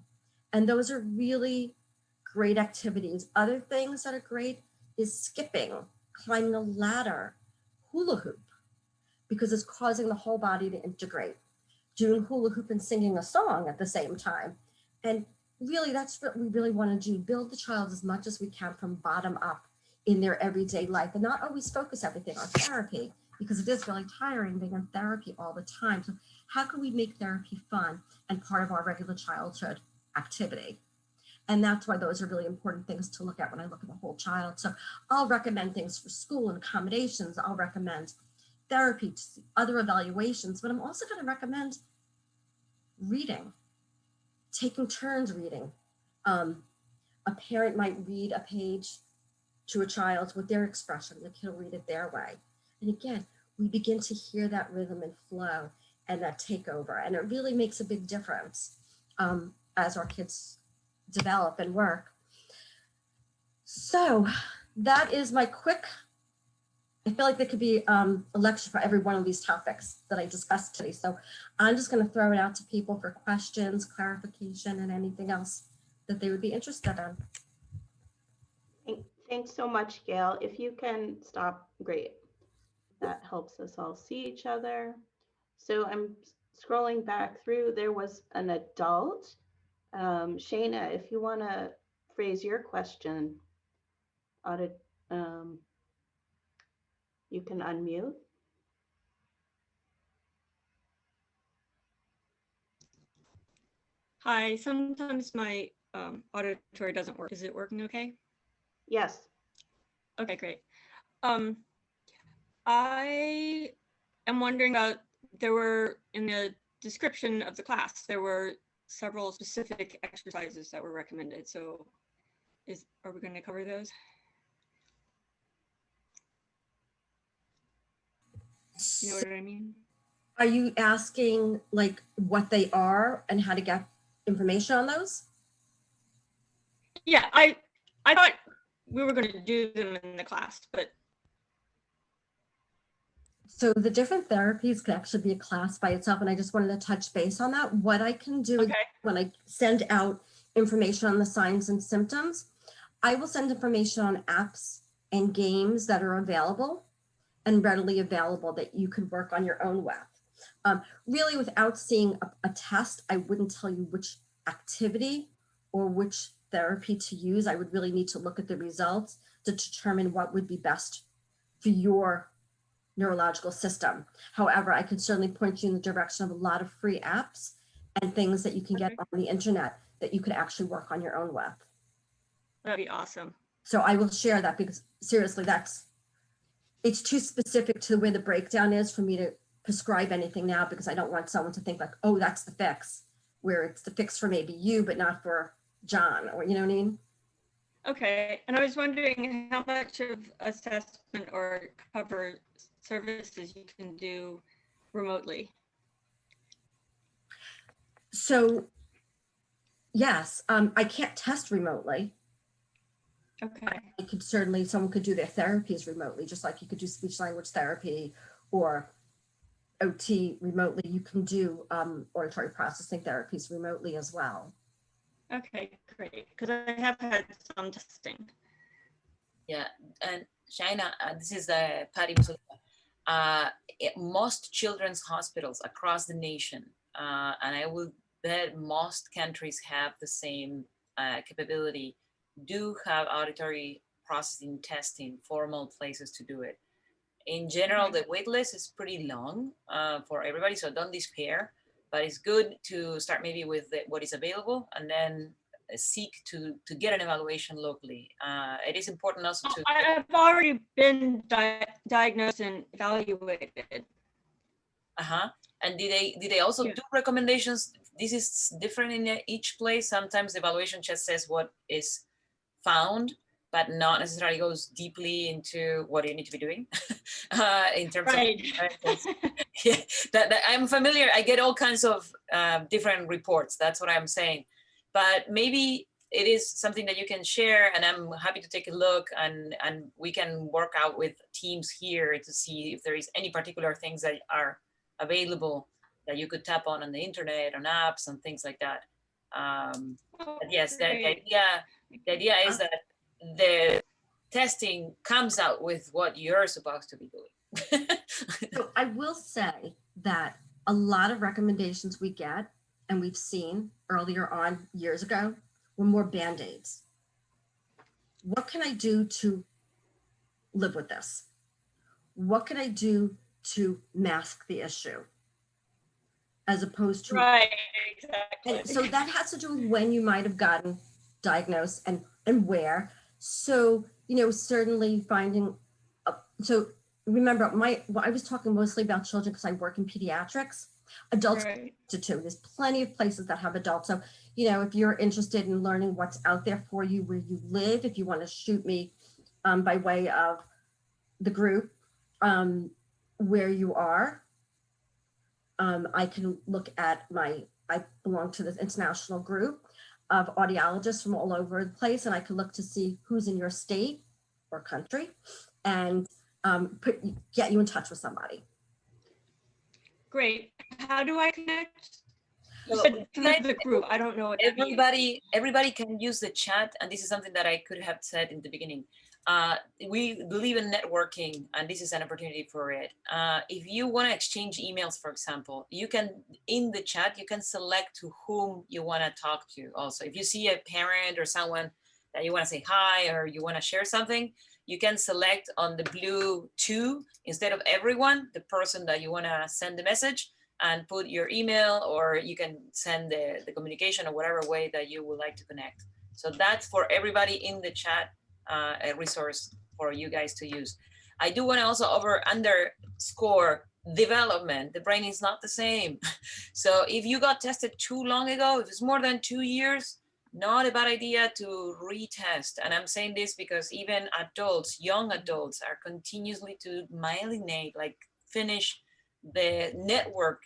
And those are really great activities. Other things that are great is skipping, climbing a ladder, hula hoop, because it's causing the whole body to integrate. Doing hula hoop and singing a song at the same time. And really, that's what we really want to do. Build the child as much as we can from bottom up in their everyday life and not always focus everything on therapy because it is really tiring being in therapy all the time. So how can we make therapy fun and part of our regular childhood activity? And that's why those are really important things to look at when I look at the whole child. So I'll recommend things for school and accommodations. I'll recommend therapy, to see other evaluations, but I'm also going to recommend reading, taking turns reading. A parent might read a page to a child with their expression, the kid will read it their way. And again, we begin to hear that rhythm and flow and that takeover. And it really makes a big difference as our kids develop and work. So that is my quick, I feel like there could be a lecture for every one of these topics that I discussed today. So I'm just going to throw it out to people for questions, clarification, and anything else that they would be interested in. Thanks so much, Gail. If you can stop, great. That helps us all see each other. So I'm scrolling back through. There was an adult. Shayna, if you want to phrase your question, you can unmute. Hi, sometimes my auditory doesn't work. Is it working okay? Yes. Okay, great. I am wondering about, there were, in the description of the class, there were several specific exercises that were recommended. So are we going to cover those? You know what I mean? Are you asking like what they are and how to get information on those? Yeah, I thought we were going to do them in the class, but. So the different therapies could actually be a class by itself. And I just wanted to touch base on that. What I can do Okay. when I send out information on the signs and symptoms, I will send information on apps and games that are available and readily available that you can work on your own with. Really, without seeing a test, I wouldn't tell you which activity or which therapy to use. I would really need to look at the results to determine what would be best for your neurological system. However, I could certainly point you in the direction of a lot of free apps and things that you can get on the internet that you could actually work on your own with. That'd be awesome. So I will share that because seriously, it's too specific to the way the breakdown is for me to prescribe anything now, because I don't want someone to think like, oh, that's the fix, where it's the fix for maybe you, but not for John, or you know what I mean? Okay, and I was wondering how much of assessment or cover services you can do remotely. So yes, I can't test remotely. Okay. I could certainly, someone could do their therapies remotely, just like you could do speech language therapy or OT remotely. You can do auditory processing therapies remotely as well. Okay, great, because I have had some testing. Yeah, and Shaina, this is Patty. Most children's hospitals across the nation, and I would bet most countries have the same capability, do have auditory processing testing, formal places to do it. In general, the wait list is pretty long for everybody, so don't despair. But it's good to start maybe with what is available and then seek to get an evaluation locally. It is important also to. I have already been diagnosed and evaluated. And did they also do recommendations? This is different in each place. Sometimes the evaluation just says what is found, but not necessarily goes deeply into what you need to be doing in terms of. Yeah, that I'm familiar. I get all kinds of different reports. That's what I'm saying. But maybe it is something that you can share, and I'm happy to take a look, and we can work out with teams here to see if there is any particular things that are available that you could tap on the internet, on apps and things like that. But yes, the idea is that the testing comes out with what you're supposed to be doing. So I will say that a lot of recommendations we get and we've seen earlier on years ago were more Band-Aids. What can I do to live with this? What can I do to mask the issue? As opposed to, right, exactly. And so that has to do with when you might have gotten diagnosed and where. So, certainly finding, so remember, well, I was talking mostly about children because I work in pediatrics. Adults Right. too. There's plenty of places that have adults. So, if you're interested in learning what's out there for you where you live, if you want to shoot me by way of the group where you are, I can look at I belong to this international group of audiologists from all over the place, and I can look to see who's in your state or country and get you in touch with somebody. Great. How do I connect? You So, said through the group. I don't know what that means. everybody can use the chat, and this is something that I could have said in the beginning. We believe in networking, and this is an opportunity for it. If you want to exchange emails, for example, you can, in the chat, you can select to whom you want to talk to. Also, if you see a parent or someone that you want to say hi, or you want to share something, you can select on the blue 2 instead of everyone, the person that you want to send the message, and put your email, or you can send the communication or whatever way that you would like to connect. So that's for everybody in the chat, a resource for you guys to use. I do want to also underscore development. The brain is not the same. So if you got tested too long ago, if it's more than 2 years, not a bad idea to retest. And I'm saying this because even adults, young adults, are continuously to myelinate, like finish the network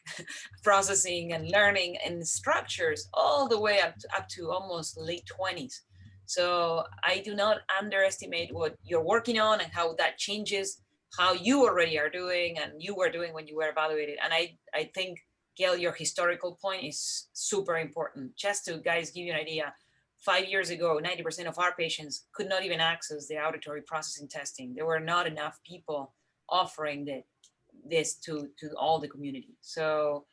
processing and learning and structures all the way up to almost late 20s. So I do not underestimate what you're working on and how that changes how you already are doing and you were doing when you were evaluated. And I think, Gail, your historical point is super important. Just to, guys, give you an idea, 5 years ago, 90% of our patients could not even access the auditory processing testing. There were not enough people offering this to all the community. So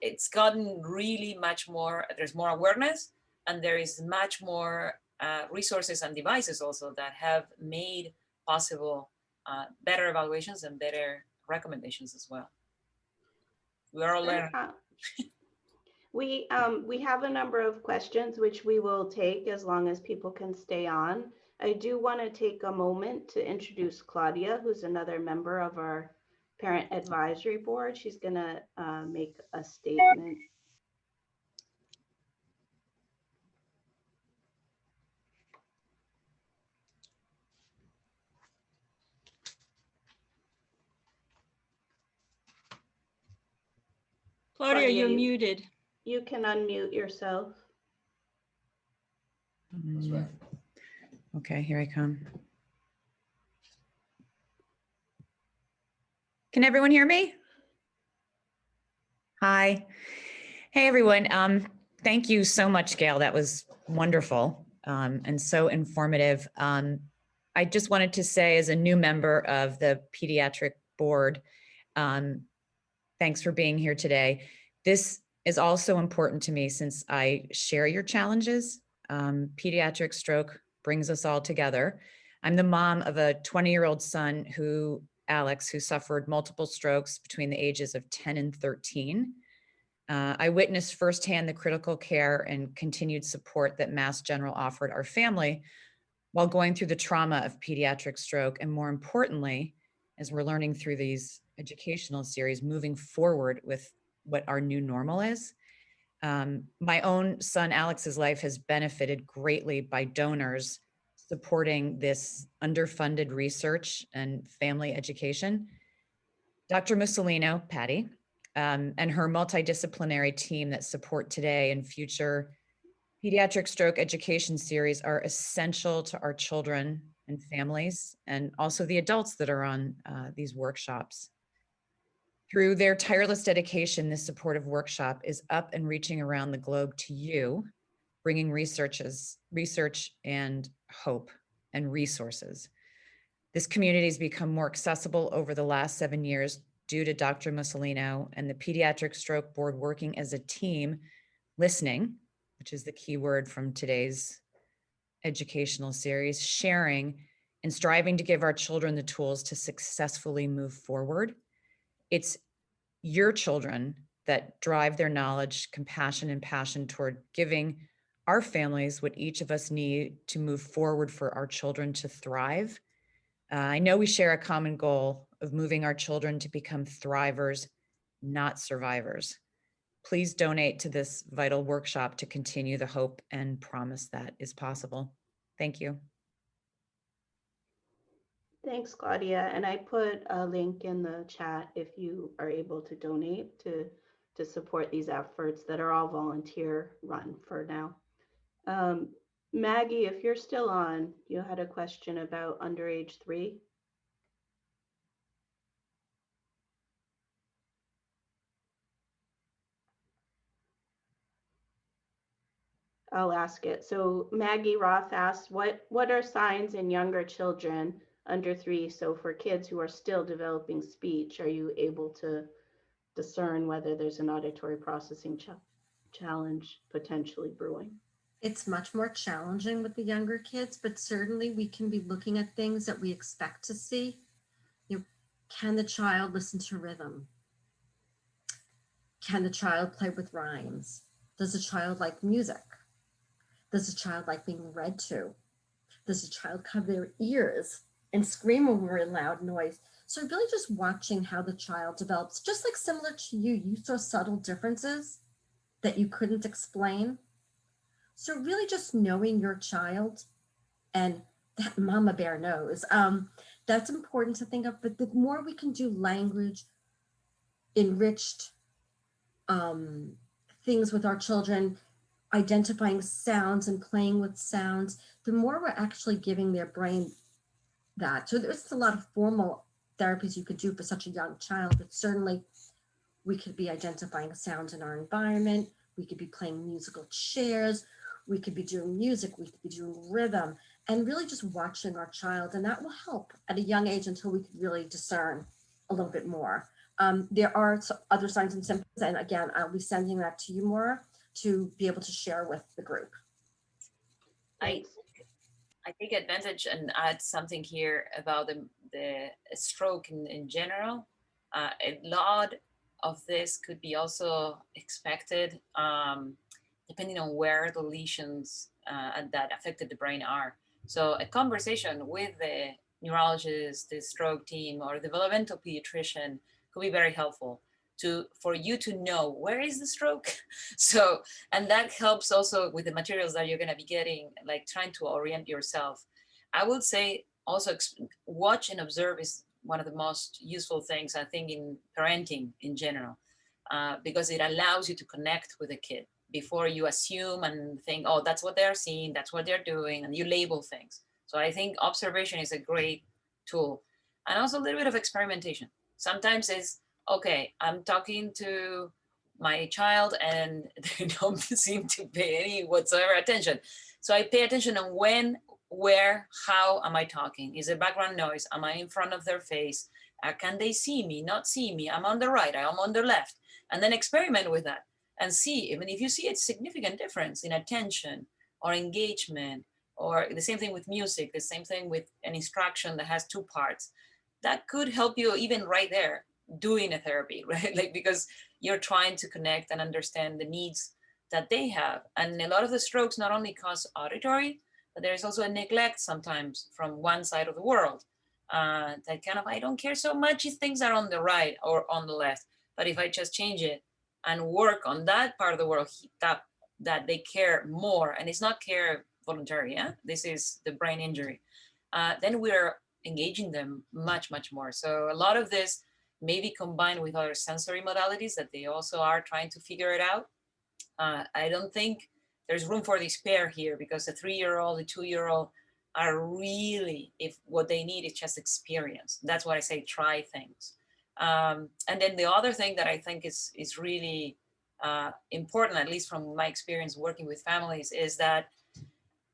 it's gotten really much more, there's more awareness, and there is much more resources and devices also that have made possible better evaluations and better recommendations as well. We're all learning. We have a number of questions which we will take as long as people can stay on. I do want to take a moment to introduce Claudia, who's another member of our Parent Advisory Board. She's going to make a statement. Claudia, you're muted. You can unmute yourself. That's right. Okay, here I come. Can everyone hear me? Hi. Hey, everyone. Thank you so much, Gail. That was wonderful and so informative. I just wanted to say, as a new member of the Pediatric Board, thanks for being here today. This is also important to me since I share your challenges. Pediatric stroke brings us all together. I'm the mom of a 20-year-old son Alex, who suffered multiple strokes between the ages of 10 and 13. I witnessed firsthand the critical care and continued support that Mass General offered our family while going through the trauma of pediatric stroke. And more importantly, as we're learning through these educational series, moving forward with what our new normal is. My own son, Alex's life has benefited greatly by donors supporting this underfunded research and family education. Dr. Mussolino, Patty, and her multidisciplinary team that support today and future pediatric stroke education series are essential to our children and families, and also the adults that are on these workshops. Through their tireless dedication, this supportive workshop is up and reaching around the globe to you, bringing research and hope and resources. This community has become more accessible over the last 7 years due to Dr. Mussolino and the Pediatric Stroke Board working as a team, listening, which is the key word from today's educational series, sharing and striving to give our children the tools to successfully move forward. It's your children that drive their knowledge, compassion, and passion toward giving our families what each of us need to move forward for our children to thrive. I know we share a common goal of moving our children to become thrivers, not survivors. Please donate to this vital workshop to continue the hope and promise that is possible. Thank you. Thanks, Claudia. And I put a link in the chat if you are able to donate to support these efforts that are all volunteer run for now. Maggie, if you're still on, you had a question about underage 3. I'll ask it. So Maggie Roth asked, what are signs in younger children under 3? So for kids who are still developing speech, are you able to discern whether there's an auditory processing challenge potentially brewing? It's much more challenging with the younger kids, but certainly we can be looking at things that we expect to see. You know, can the child listen to rhythm? Can the child play with rhymes? Does the child like music? Does the child like being read to? Does the child cover their ears and scream over a loud noise? So really just watching how the child develops, just like similar to you, you saw subtle differences that you couldn't explain. So really just knowing your child and that mama bear knows, that's important to think of. But the more we can do language enriched things with our children, identifying sounds and playing with sounds, the more we're actually giving their brain that. So there's a lot of formal therapies you could do for such a young child, but certainly we could be identifying sounds in our environment. We could be playing musical chairs. We could be doing music. We could be doing rhythm, and really just watching our child. And that will help at a young age until we could really discern a little bit more. There are other signs and symptoms. And again, I'll be sending that to you, Maura, to be able to share with the group. I take advantage and add something here about the stroke in general. A lot of this could be also expected depending on where the lesions that affected the brain are. So a conversation with the neurologist, the stroke team, or developmental pediatrician could be very helpful for you to know where is the stroke. So, and that helps also with the materials that you're going to be getting, like trying to orient yourself. I would say also watch and observe is one of the most useful things, I think, in parenting in general, because it allows you to connect with the kid before you assume and think, oh, that's what they're seeing, that's what they're doing, and you label things. So I think observation is a great tool. And also a little bit of experimentation. Sometimes it's, okay, I'm talking to my child and they don't seem to pay any whatsoever attention. So I pay attention on when, where, how am I talking? Is it background noise? Am I in front of their face? Can they see me, not see me? I'm on the right, I'm on the left. And then experiment with that and see, even if you see a significant difference in attention or engagement, or the same thing with music, the same thing with an instruction that has 2 parts, that could help you even right there doing a therapy, right? Like, because you're trying to connect and understand the needs that they have. And a lot of the strokes not only cause auditory, but there's also a neglect sometimes from one side of the world. That kind of, I don't care so much if things are on the right or on the left, but if I just change it and work on that part of the world that they care more, and it's not care voluntary, yeah? This is the brain injury. Then we're engaging them much, much more. So a lot of this may be combined with other sensory modalities that they also are trying to figure it out. I don't think there's room for despair here, because a 3-year-old, a 2-year-old are really, if what they need is just experience. That's why I say try things. And then the other thing that I think is really important, at least from my experience working with families, is that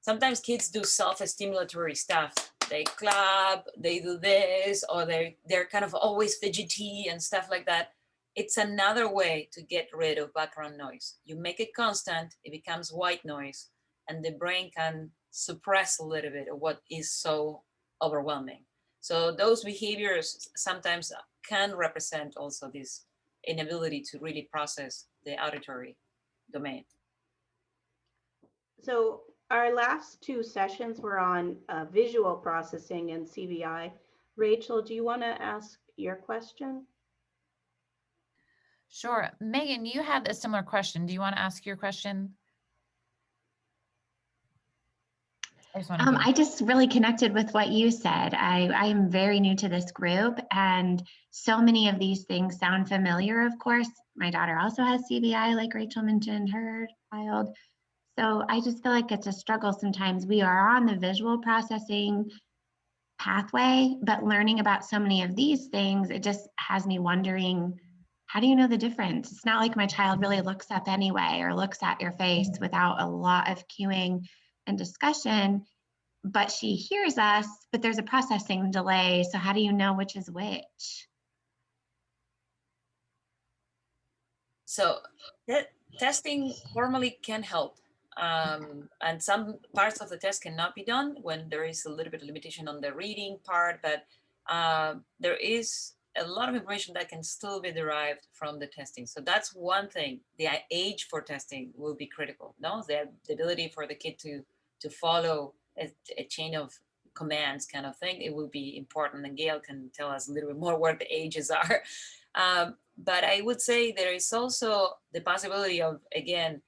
sometimes kids do self-stimulatory stuff. They clap, they do this, or they're kind of always fidgety and stuff like that. It's another way to get rid of background noise. You make it constant, it becomes white noise, and the brain can suppress a little bit of what is so overwhelming. So those behaviors sometimes can represent also this inability to really process the auditory domain. So our last two sessions were on visual processing and CVI. Rachel, do you want to ask your question? Sure. Megan, you had a similar question. Do you want to ask your question? I just really connected with what you said. I am very new to this group, and so many of these things sound familiar. Of course, my daughter also has CVI, like Rachel mentioned, her child. So I just feel like it's a struggle sometimes. We are on the visual processing pathway, but learning about so many of these things, it just has me wondering, how do you know the difference? It's not like my child really looks up anyway or looks at your face without a lot of cueing and discussion, but she hears us, but there's a processing delay. So how do you know which is which? So testing formally can help. And some parts of the test cannot be done when there is a little bit of limitation on the reading part, but there is a lot of information that can still be derived from the testing. So that's one thing. The age for testing will be critical. No, the ability for the kid to follow a chain of commands kind of thing, it will be important. And Gail can tell us a little bit more what the ages are. But I would say there is also the possibility of, again,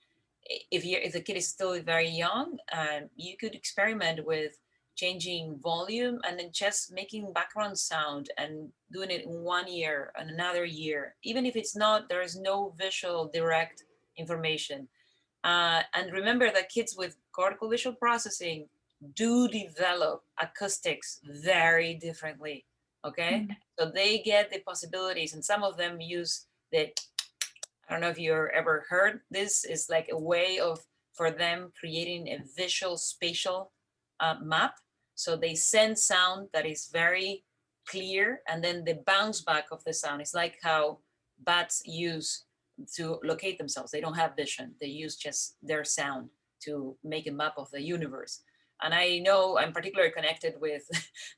if the kid is still very young, you could experiment with changing volume and then just making background sound and doing it in 1 year and another year, even if it's not, there is no visual direct information. And remember that kids with cortical visual processing do develop acoustics very differently, okay? So they get the possibilities, and some of them use the, I don't know if you've ever heard this, is like a way for them creating a visual spatial map. So they send sound that is very clear, and then the bounce back of the sound is like how bats use to locate themselves. They don't have vision. They use just their sound to make a map of the universe. And I know I'm particularly connected with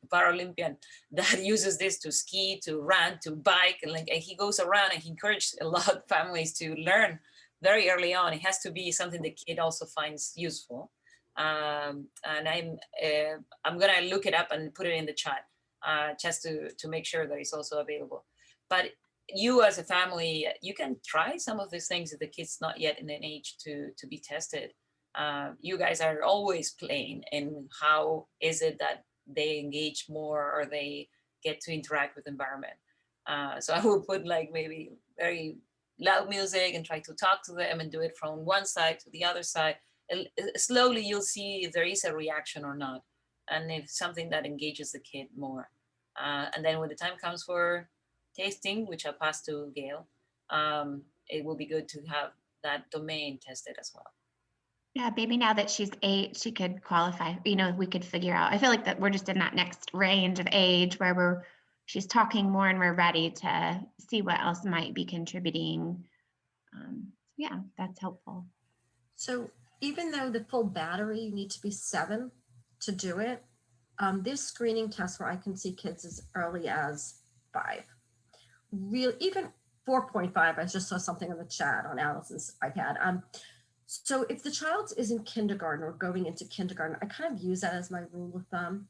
a Paralympian that uses this to ski, to run, to bike, and he goes around and he encourages a lot of families to learn very early on. It has to be something the kid also finds useful. And I'm gonna look it up and put it in the chat just to make sure that it's also available. But you as a family, you can try some of these things if the kid's not yet in an age to be tested. You guys are always playing, and how is it that they engage more or they get to interact with the environment? So I will put like maybe very loud music and try to talk to them and do it from one side to the other side. And slowly you'll see if there is a reaction or not, and if something that engages the kid more. And then when the time comes for tasting, which I'll pass to Gail, it will be good to have that domain tested as well. Yeah, maybe now that she's 8, she could qualify. You know, we could figure out. I feel like that we're just in that next range of age where she's talking more and we're ready to see what else might be contributing. Yeah, that's helpful. So even though the full battery, you need to be 7 to do it, there's screening tests where I can see kids as early as 5. Even 4.5, I just saw something in the chat on Allison's iPad. So if the child is in kindergarten or going into kindergarten, I kind of use that as my rule of thumb.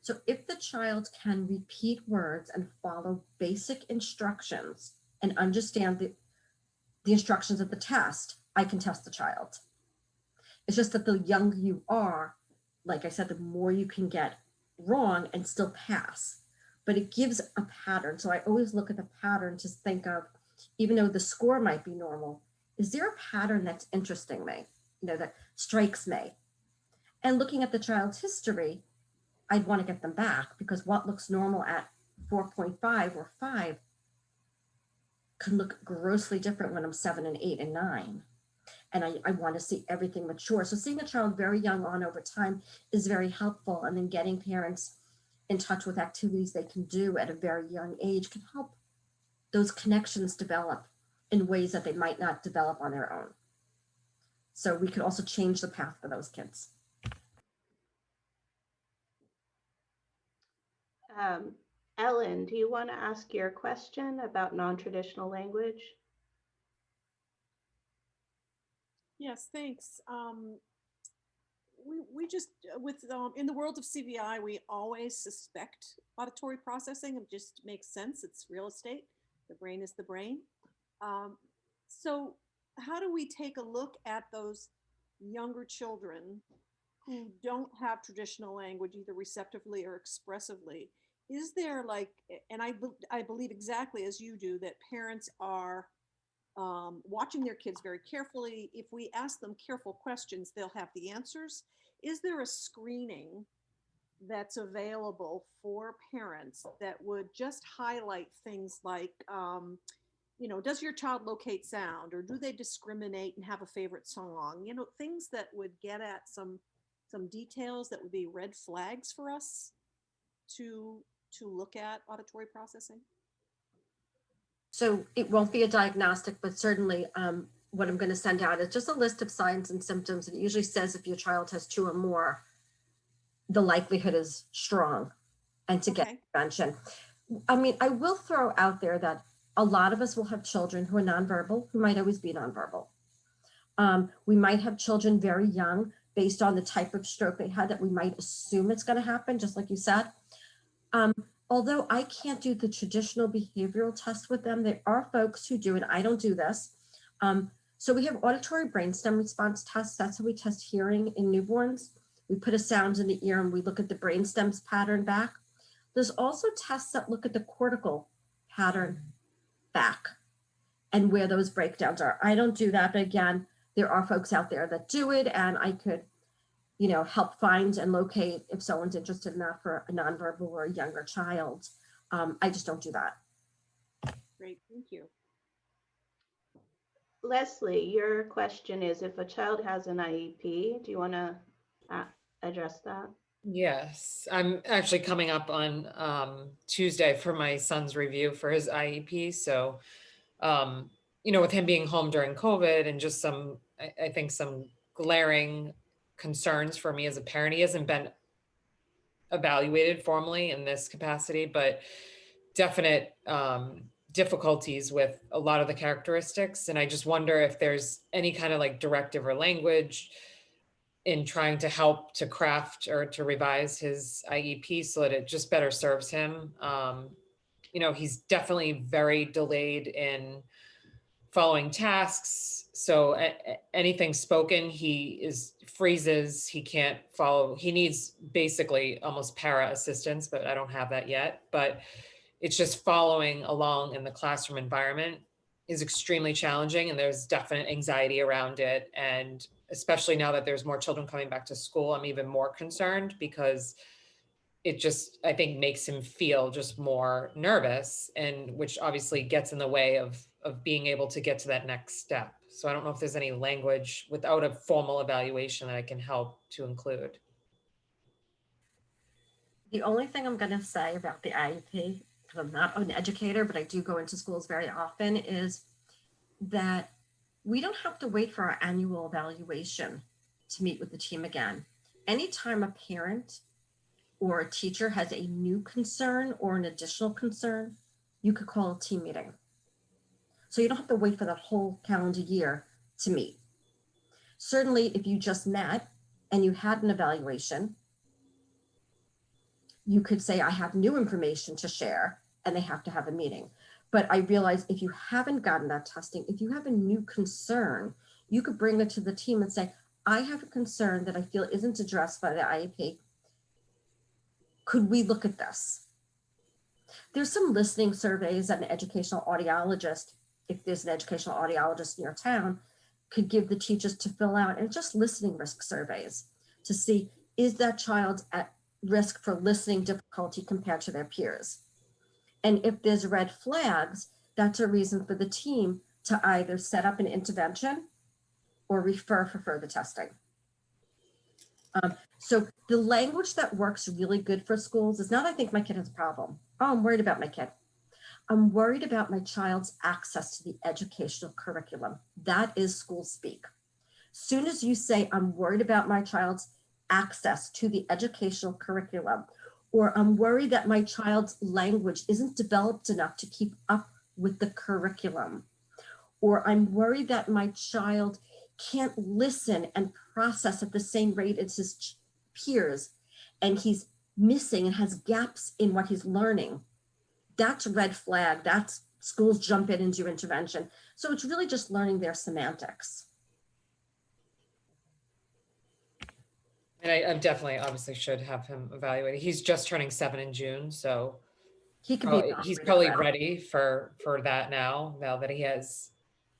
So if the child can repeat words and follow basic instructions and understand the instructions of the test, I can test the child. It's just that the younger you are, like I said, the more you can get wrong and still pass. But it gives a pattern. So I always look at the pattern to think of, even though the score might be normal, is there a pattern that's interesting me, that strikes me? And looking at the child's history, I'd want to get them back, because what looks normal at 4.5 or 5 can look grossly different when I'm 7 and 8 and 9. And I want to see everything mature. So seeing a child very young on over time is very helpful. And then getting parents in touch with activities they can do at a very young age can help those connections develop in ways that they might not develop on their own. So we could also change the path for those kids. Ellen, do you want to ask your question about non-traditional language? Yes, thanks. we just with in the world of CVI, we always suspect auditory processing. It just makes sense. It's real estate. The brain is the brain. So how do we take a look at those younger children who don't have traditional language, either receptively or expressively? Is there like, and I believe exactly as you do, that parents are watching their kids very carefully. If we ask them careful questions, they'll have the answers. Is there a screening that's available for parents that would just highlight things like, does your child locate sound, or do they discriminate and have a favorite song? Things that would get at some details that would be red flags for us to look at auditory processing. So it won't be a diagnostic, but certainly what I'm going to send out is just a list of signs and symptoms. And it usually says if your child has 2 or more, the likelihood is strong and to get intervention. I mean, I will throw out there that a lot of us will have children who are nonverbal, who might always be nonverbal. We might have children very young based on the type of stroke they had that we might assume it's going to happen, just like you said. Although I can't do the traditional behavioral test with them, there are folks who do, and I don't do this. So we have auditory brainstem response tests. That's how we test hearing in newborns. We put a sound in the ear and we look at the brainstem's pattern back. There's also tests that look at the cortical pattern back and where those breakdowns are. I don't do that, but again, there are folks out there that do it, and I could, help find and locate if someone's interested in that for a nonverbal or a younger child. I just don't do that. Great, thank you. Leslie, your question is, if a child has an IEP, do you want to address that? Yes, I'm actually coming up on Tuesday for my son's review for his IEP. So, with him being home during COVID and just I think some glaring concerns for me as a parent. He hasn't been evaluated formally in this capacity, but definite difficulties with a lot of the characteristics. And I just wonder if there's any kind of like directive or language in trying to help to craft or to revise his IEP so that it just better serves him. He's definitely very delayed in following tasks. So anything spoken, he freezes, he can't follow. He needs basically almost para assistance, but I don't have that yet. But it's just following along in the classroom environment is extremely challenging, and there's definite anxiety around it. And especially now that there's more children coming back to school, I'm even more concerned because it just, I think, makes him feel just more nervous, and which obviously gets in the way of being able to get to that next step. So I don't know if there's any language without a formal evaluation that I can help to include. The only thing I'm going to say about the IEP, because I'm not an educator, but I do go into schools very often, is that we don't have to wait for our annual evaluation to meet with the team again. Anytime a parent or a teacher has a new concern or an additional concern, you could call a team meeting. So you don't have to wait for the whole calendar year to meet. Certainly, if you just met and you had an evaluation, you could say, I have new information to share, and they have to have a meeting. But I realize if you haven't gotten that testing, if you have a new concern, you could bring it to the team and say, I have a concern that I feel isn't addressed by the IEP. Could we look at this? There's some listening surveys that an educational audiologist, if there's an educational audiologist in your town, could give the teachers to fill out, and just listening risk surveys to see, is that child at risk for listening difficulty compared to their peers? And if there's red flags, that's a reason for the team to either set up an intervention or refer for further testing. So the language that works really good for schools is not, I think my kid has a problem. Oh, I'm worried about my kid. I'm worried about my child's access to the educational curriculum. That is school speak. Soon as you say, I'm worried about my child's access to the educational curriculum, or I'm worried that my child's language isn't developed enough to keep up with the curriculum, or I'm worried that my child can't listen and process at the same rate as his peers, and he's missing and has gaps in what he's learning, that's a red flag. That's schools jump in and do intervention. So it's really just learning their semantics. And I definitely obviously should have him evaluated. He's just turning 7 in June, so He could be he's probably ready for that now that he has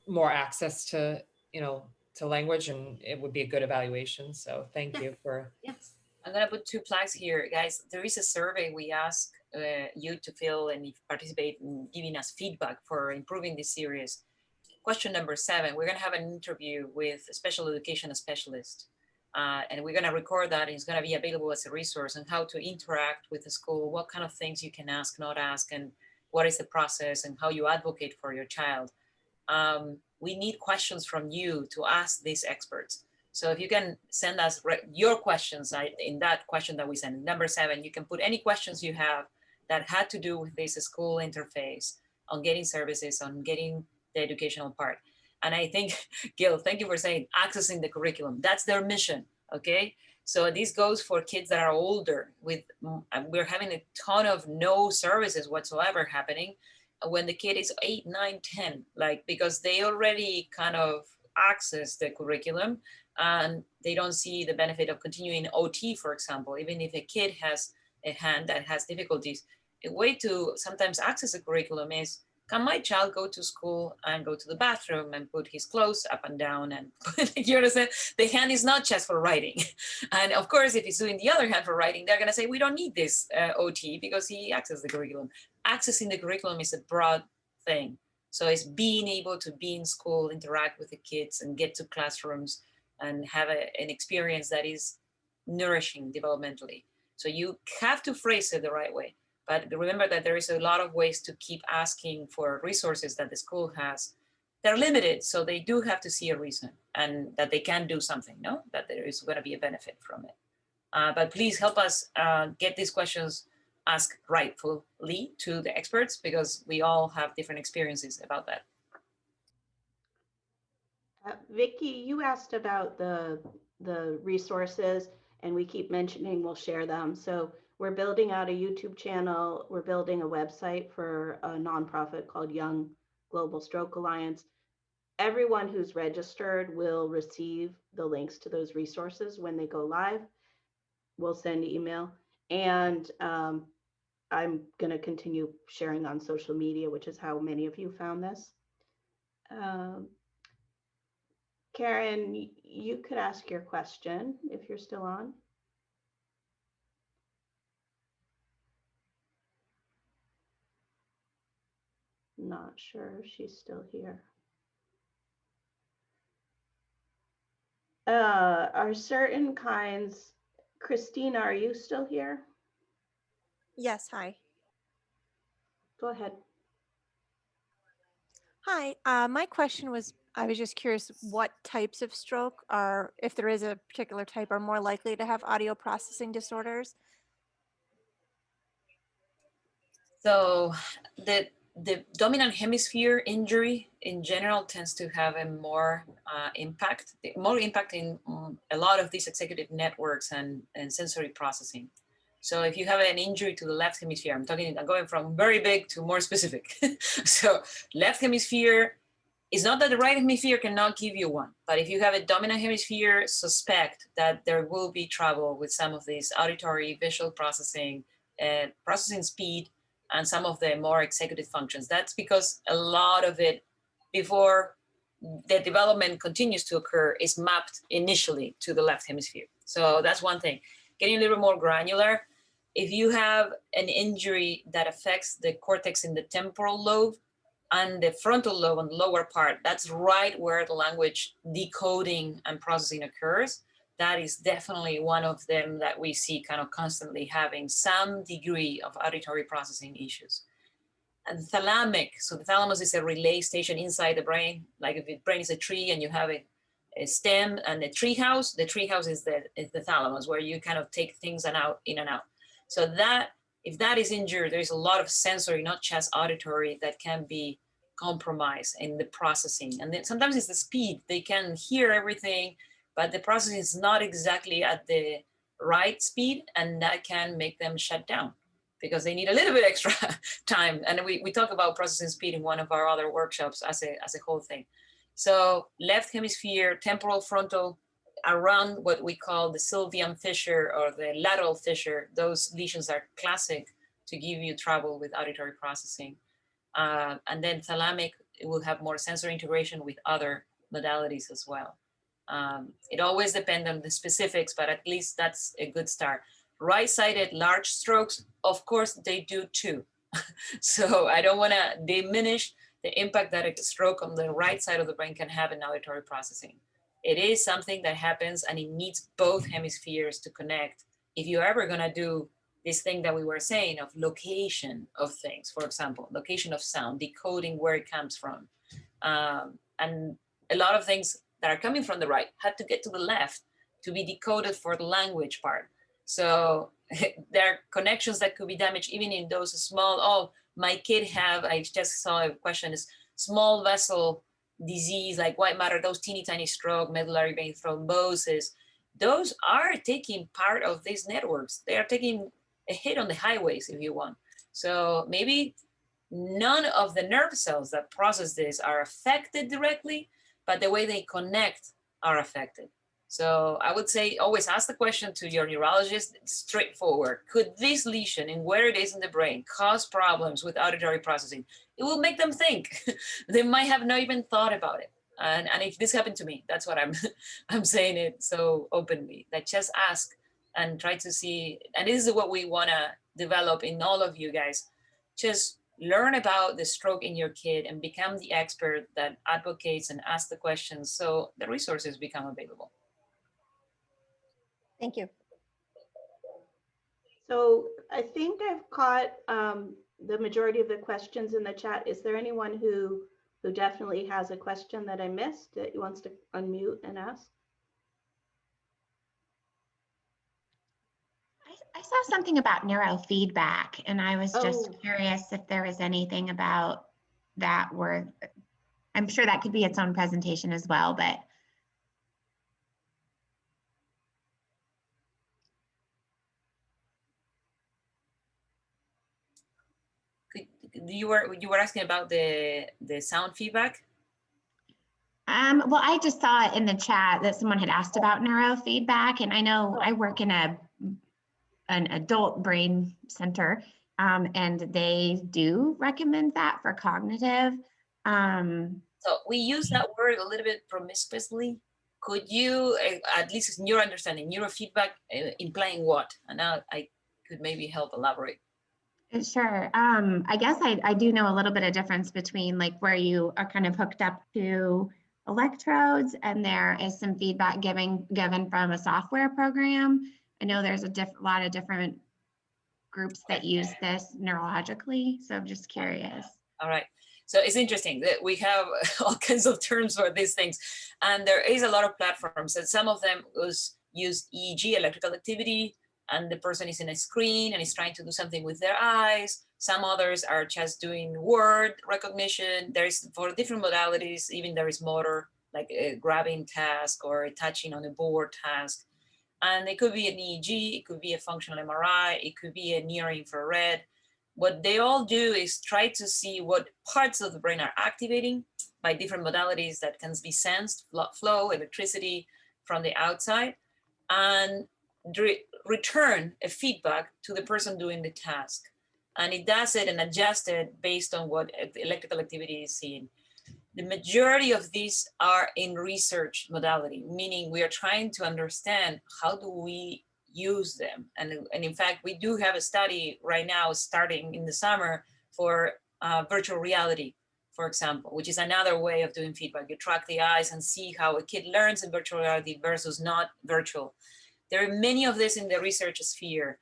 more access to, to language, and it would be a good evaluation. So thank you for. Yes. I'm gonna put 2 flags here, guys. There is a survey we ask you to fill and participate in giving us feedback for improving this series. Question number 7, we're gonna have an interview with a special education specialist. And we're gonna record that, and it's gonna be available as a resource on how to interact with the school, what kind of things you can ask, not ask, and what is the process and how you advocate for your child. We need questions from you to ask these experts. So if you can send us your questions in that question that we send, number 7, you can put any questions you have that had to do with this school interface on getting services, on getting the educational part. And I think, Gil, thank you for saying accessing the curriculum. That's their mission, okay? So this goes for kids that are older. We're having a ton of no services whatsoever happening when the kid is 8, 9, 10, because they already kind of access the curriculum and they don't see the benefit of continuing OT, for example. Even if a kid has a hand that has difficulties, a way to sometimes access the curriculum is, can my child go to school and go to the bathroom and put his clothes up and down? And you understand, the hand is not just for writing. And of course, if he's doing the other hand for writing, they're gonna say, we don't need this OT because he accessed the curriculum. Accessing the curriculum is a broad thing. So it's being able to be in school, interact with the kids and get to classrooms and have an experience that is nourishing developmentally. So you have to phrase it the right way. But remember that there is a lot of ways to keep asking for resources that the school has. They're limited, so they do have to see a reason and that they can do something, no? That there is going to be a benefit from it. But please help us get these questions asked rightfully to the experts, because we all have different experiences about that. Vicky, you asked about the resources, and we keep mentioning we'll share them. So we're building out a YouTube channel. We're building a website for a nonprofit called Young Global Stroke Alliance. Everyone who's registered will receive the links to those resources when they go live. We'll send email. And I'm going to continue sharing on social media, which is how many of you found this. Karen, you could ask your question if you're still on. Not sure if she's still here. Are certain kinds, Christina, are you still here? Yes, hi. Go ahead. Hi, my question was, I was just curious what types of stroke are, if there is a particular type, are more likely to have audio processing disorders? So the dominant hemisphere injury in general tends to have a more impact in a lot of these executive networks and sensory processing. So if you have an injury to the left hemisphere, I'm going from very big to more specific. So left hemisphere, it's not that the right hemisphere cannot give you one, but if you have a dominant hemisphere, suspect that there will be trouble with some of these auditory, visual processing, processing speed, and some of the more executive functions. That's because a lot of it, before the development continues to occur, is mapped initially to the left hemisphere. So that's one thing. Getting a little more granular, if you have an injury that affects the cortex in the temporal lobe and the frontal lobe on the lower part, that's right where the language decoding and processing occurs. That is definitely one of them that we see kind of constantly having some degree of auditory processing issues. And thalamic, so the thalamus is a relay station inside the brain. Like if the brain is a tree and you have a stem and a tree house, the tree house is the thalamus, where you kind of take things in and out. So that, if that is injured, there's a lot of sensory, not just auditory, that can be compromise in the processing. And then sometimes it's the speed. They can hear everything, but the processing is not exactly at the right speed, and that can make them shut down because they need a little bit extra time. And we talk about processing speed in one of our other workshops as a whole thing. So left hemisphere, temporal frontal, around what we call the sylvian fissure or the lateral fissure, those lesions are classic to give you trouble with auditory processing. And then thalamic, it will have more sensory integration with other modalities as well. It always depends on the specifics, but at least that's a good start. Right-sided large strokes, of course, they do too. So I don't want to diminish the impact that a stroke on the right side of the brain can have in auditory processing. It is something that happens and it needs both hemispheres to connect. If you're ever going to do this thing that we were saying of location of things, for example, location of sound, decoding where it comes from. And a lot of things that are coming from the right had to get to the left to be decoded for the language part. So there are connections that could be damaged even in those small, oh, my kid have, I just saw a question, is small vessel disease like white matter, those teeny tiny stroke, medullary vein thrombosis, those are taking part of these networks. They are taking a hit on the highways, if you want. So maybe none of the nerve cells that process this are affected directly, but the way they connect are affected. So I would say always ask the question to your neurologist, straightforward. Could this lesion and where it is in the brain cause problems with auditory processing? It will make them think. They might have not even thought about it. And if this happened to me, that's what I'm saying it so openly, that just ask and try to see. And this is what we want to develop in all of you guys. Just learn about the stroke in your kid and become the expert that advocates and asks the questions so the resources become available. Thank you. So I think I've caught the majority of the questions in the chat. Is there anyone who definitely has a question that I missed that wants to unmute and ask? I saw something about neurofeedback, and I was just Oh. curious if there was anything about that where I'm sure that could be its own presentation as well, but You were asking about the sound feedback? well, I just saw it in the chat that someone had asked about neurofeedback, and I know I work in an adult brain center, and they do recommend that for cognitive. So we use that word a little bit promiscuously. Could you, at least in your understanding, neurofeedback implying what? And now I could maybe help elaborate. Sure. I guess I do know a little bit of difference between like where you are kind of hooked up to electrodes and there is some feedback given from a software program. I know there's a lot of different groups that use this neurologically, so I'm just curious. All right. So it's interesting that we have all kinds of terms for these things. And there is a lot of platforms, and some of them use EEG, electrical activity, and the person is in a screen and is trying to do something with their eyes. Some others are just doing word recognition. There's, for different modalities, even there is motor, like a grabbing task or a touching on a board task. And it could be an EEG, it could be a functional MRI, it could be a near infrared. What they all do is try to see what parts of the brain are activating by different modalities that can be sensed, flow, electricity from the outside, and return a feedback to the person doing the task. And it does it and adjusts it based on what electrical activity is seen. The majority of these are in research modality, meaning we are trying to understand how do we use them. And in fact, we do have a study right now starting in the summer for virtual reality, for example, which is another way of doing feedback. You track the eyes and see how a kid learns in virtual reality versus not virtual. There are many of this in the research sphere.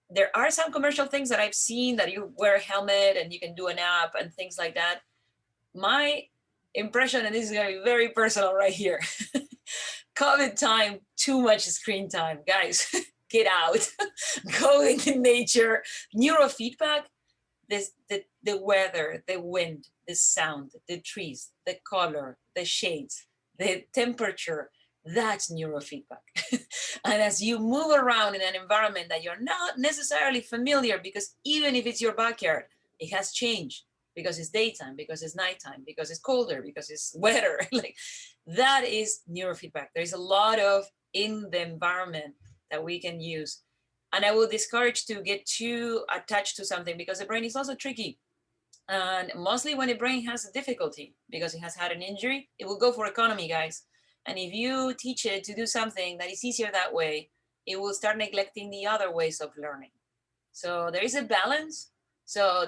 There are some commercial things that I've seen that you wear a helmet and you can do an app and things like that. My impression, and this is going to be very personal right here, COVID time, too much screen time. Guys, get out, go into nature. Neurofeedback, the weather, the wind, the sound, the trees, the color, the shades, the temperature, that's neurofeedback. And as you move around in an environment that you're not necessarily familiar, because even if it's your backyard, it has changed because it's daytime, because it's nighttime, because it's colder, because it's wetter. Like that is neurofeedback. There's a lot of in the environment that we can use. And I will discourage to get too attached to something because the brain is also tricky. And mostly when the brain has a difficulty because it has had an injury, it will go for economy, guys. And if you teach it to do something that is easier that way, it will start neglecting the other ways of learning. So there is a balance. So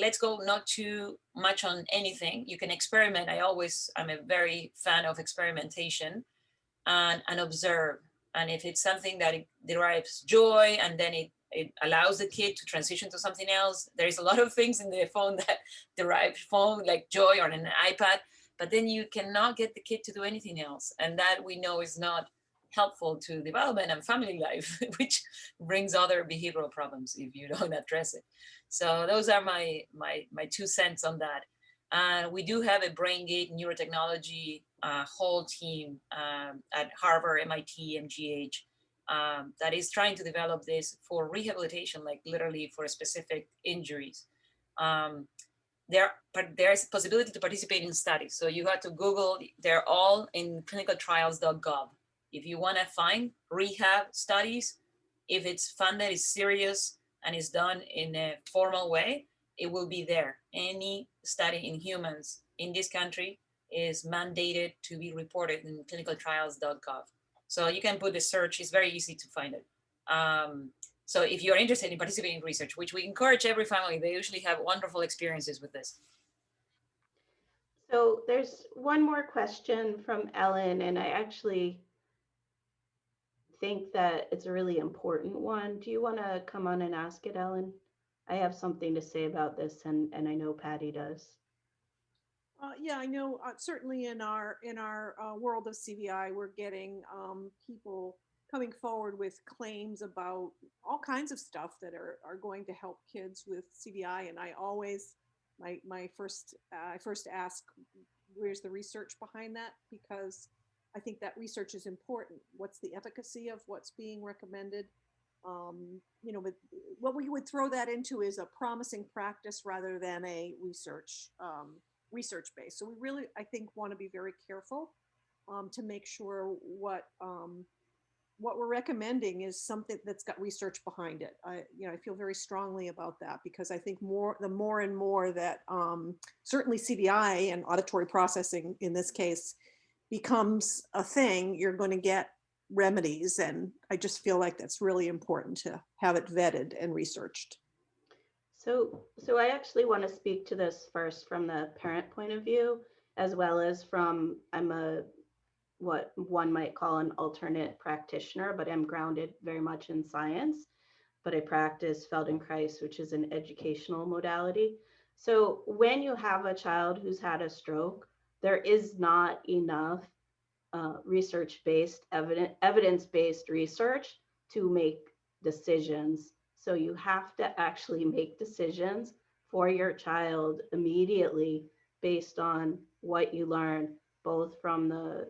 let's go not too much on anything. You can experiment. I'm a very fan of experimentation and observe. And if it's something that it derives joy and then it allows the kid to transition to something else. There's a lot of things in the phone that derive phone like joy or an iPad, but then you cannot get the kid to do anything else. And that we know is not helpful to development and family life, which brings other behavioral problems if you don't address it. So those are my 2 cents on that. And we do have a BrainGate neurotechnology whole team at Harvard, MIT, MGH that is trying to develop this for rehabilitation, like literally for specific injuries. There's possibility to participate in studies. So you have to Google, they're all in clinicaltrials.gov. If you want to find rehab studies, if it's funded, it's serious, and it's done in a formal way, it will be there. Any study in humans in this country is mandated to be reported in clinicaltrials.gov. So you can put the search, it's very easy to find it. So if you're interested in participating in research, which we encourage every family, they usually have wonderful experiences with this. So there's one more question from Ellen, and I actually think that it's a really important one. Do you want to come on and ask it, Ellen? I have something to say about this, and I know Patty does. Yeah, I know. Certainly in our world of CVI, we're getting people coming forward with claims about all kinds of stuff that are going to help kids with CVI. And I always, I first ask, where's the research behind that? Because I think that research is important. What's the efficacy of what's being recommended? But what we would throw that into is a promising practice rather than a research base. So we really, I think, want to be very careful to make sure what we're recommending is something that's got research behind it. I feel very strongly about that because I think the more and more that certainly CVI and auditory processing in this case becomes a thing, you're going to get remedies. And I just feel like that's really important to have it vetted and researched. So I actually want to speak to this first from the parent point of view, as well as from, what one might call an alternate practitioner, but I'm grounded very much in science, but I practice Feldenkrais, which is an educational modality. So when you have a child who's had a stroke, there is not enough research-based, evidence-based research to make decisions. So you have to actually make decisions for your child immediately based on what you learn, both from the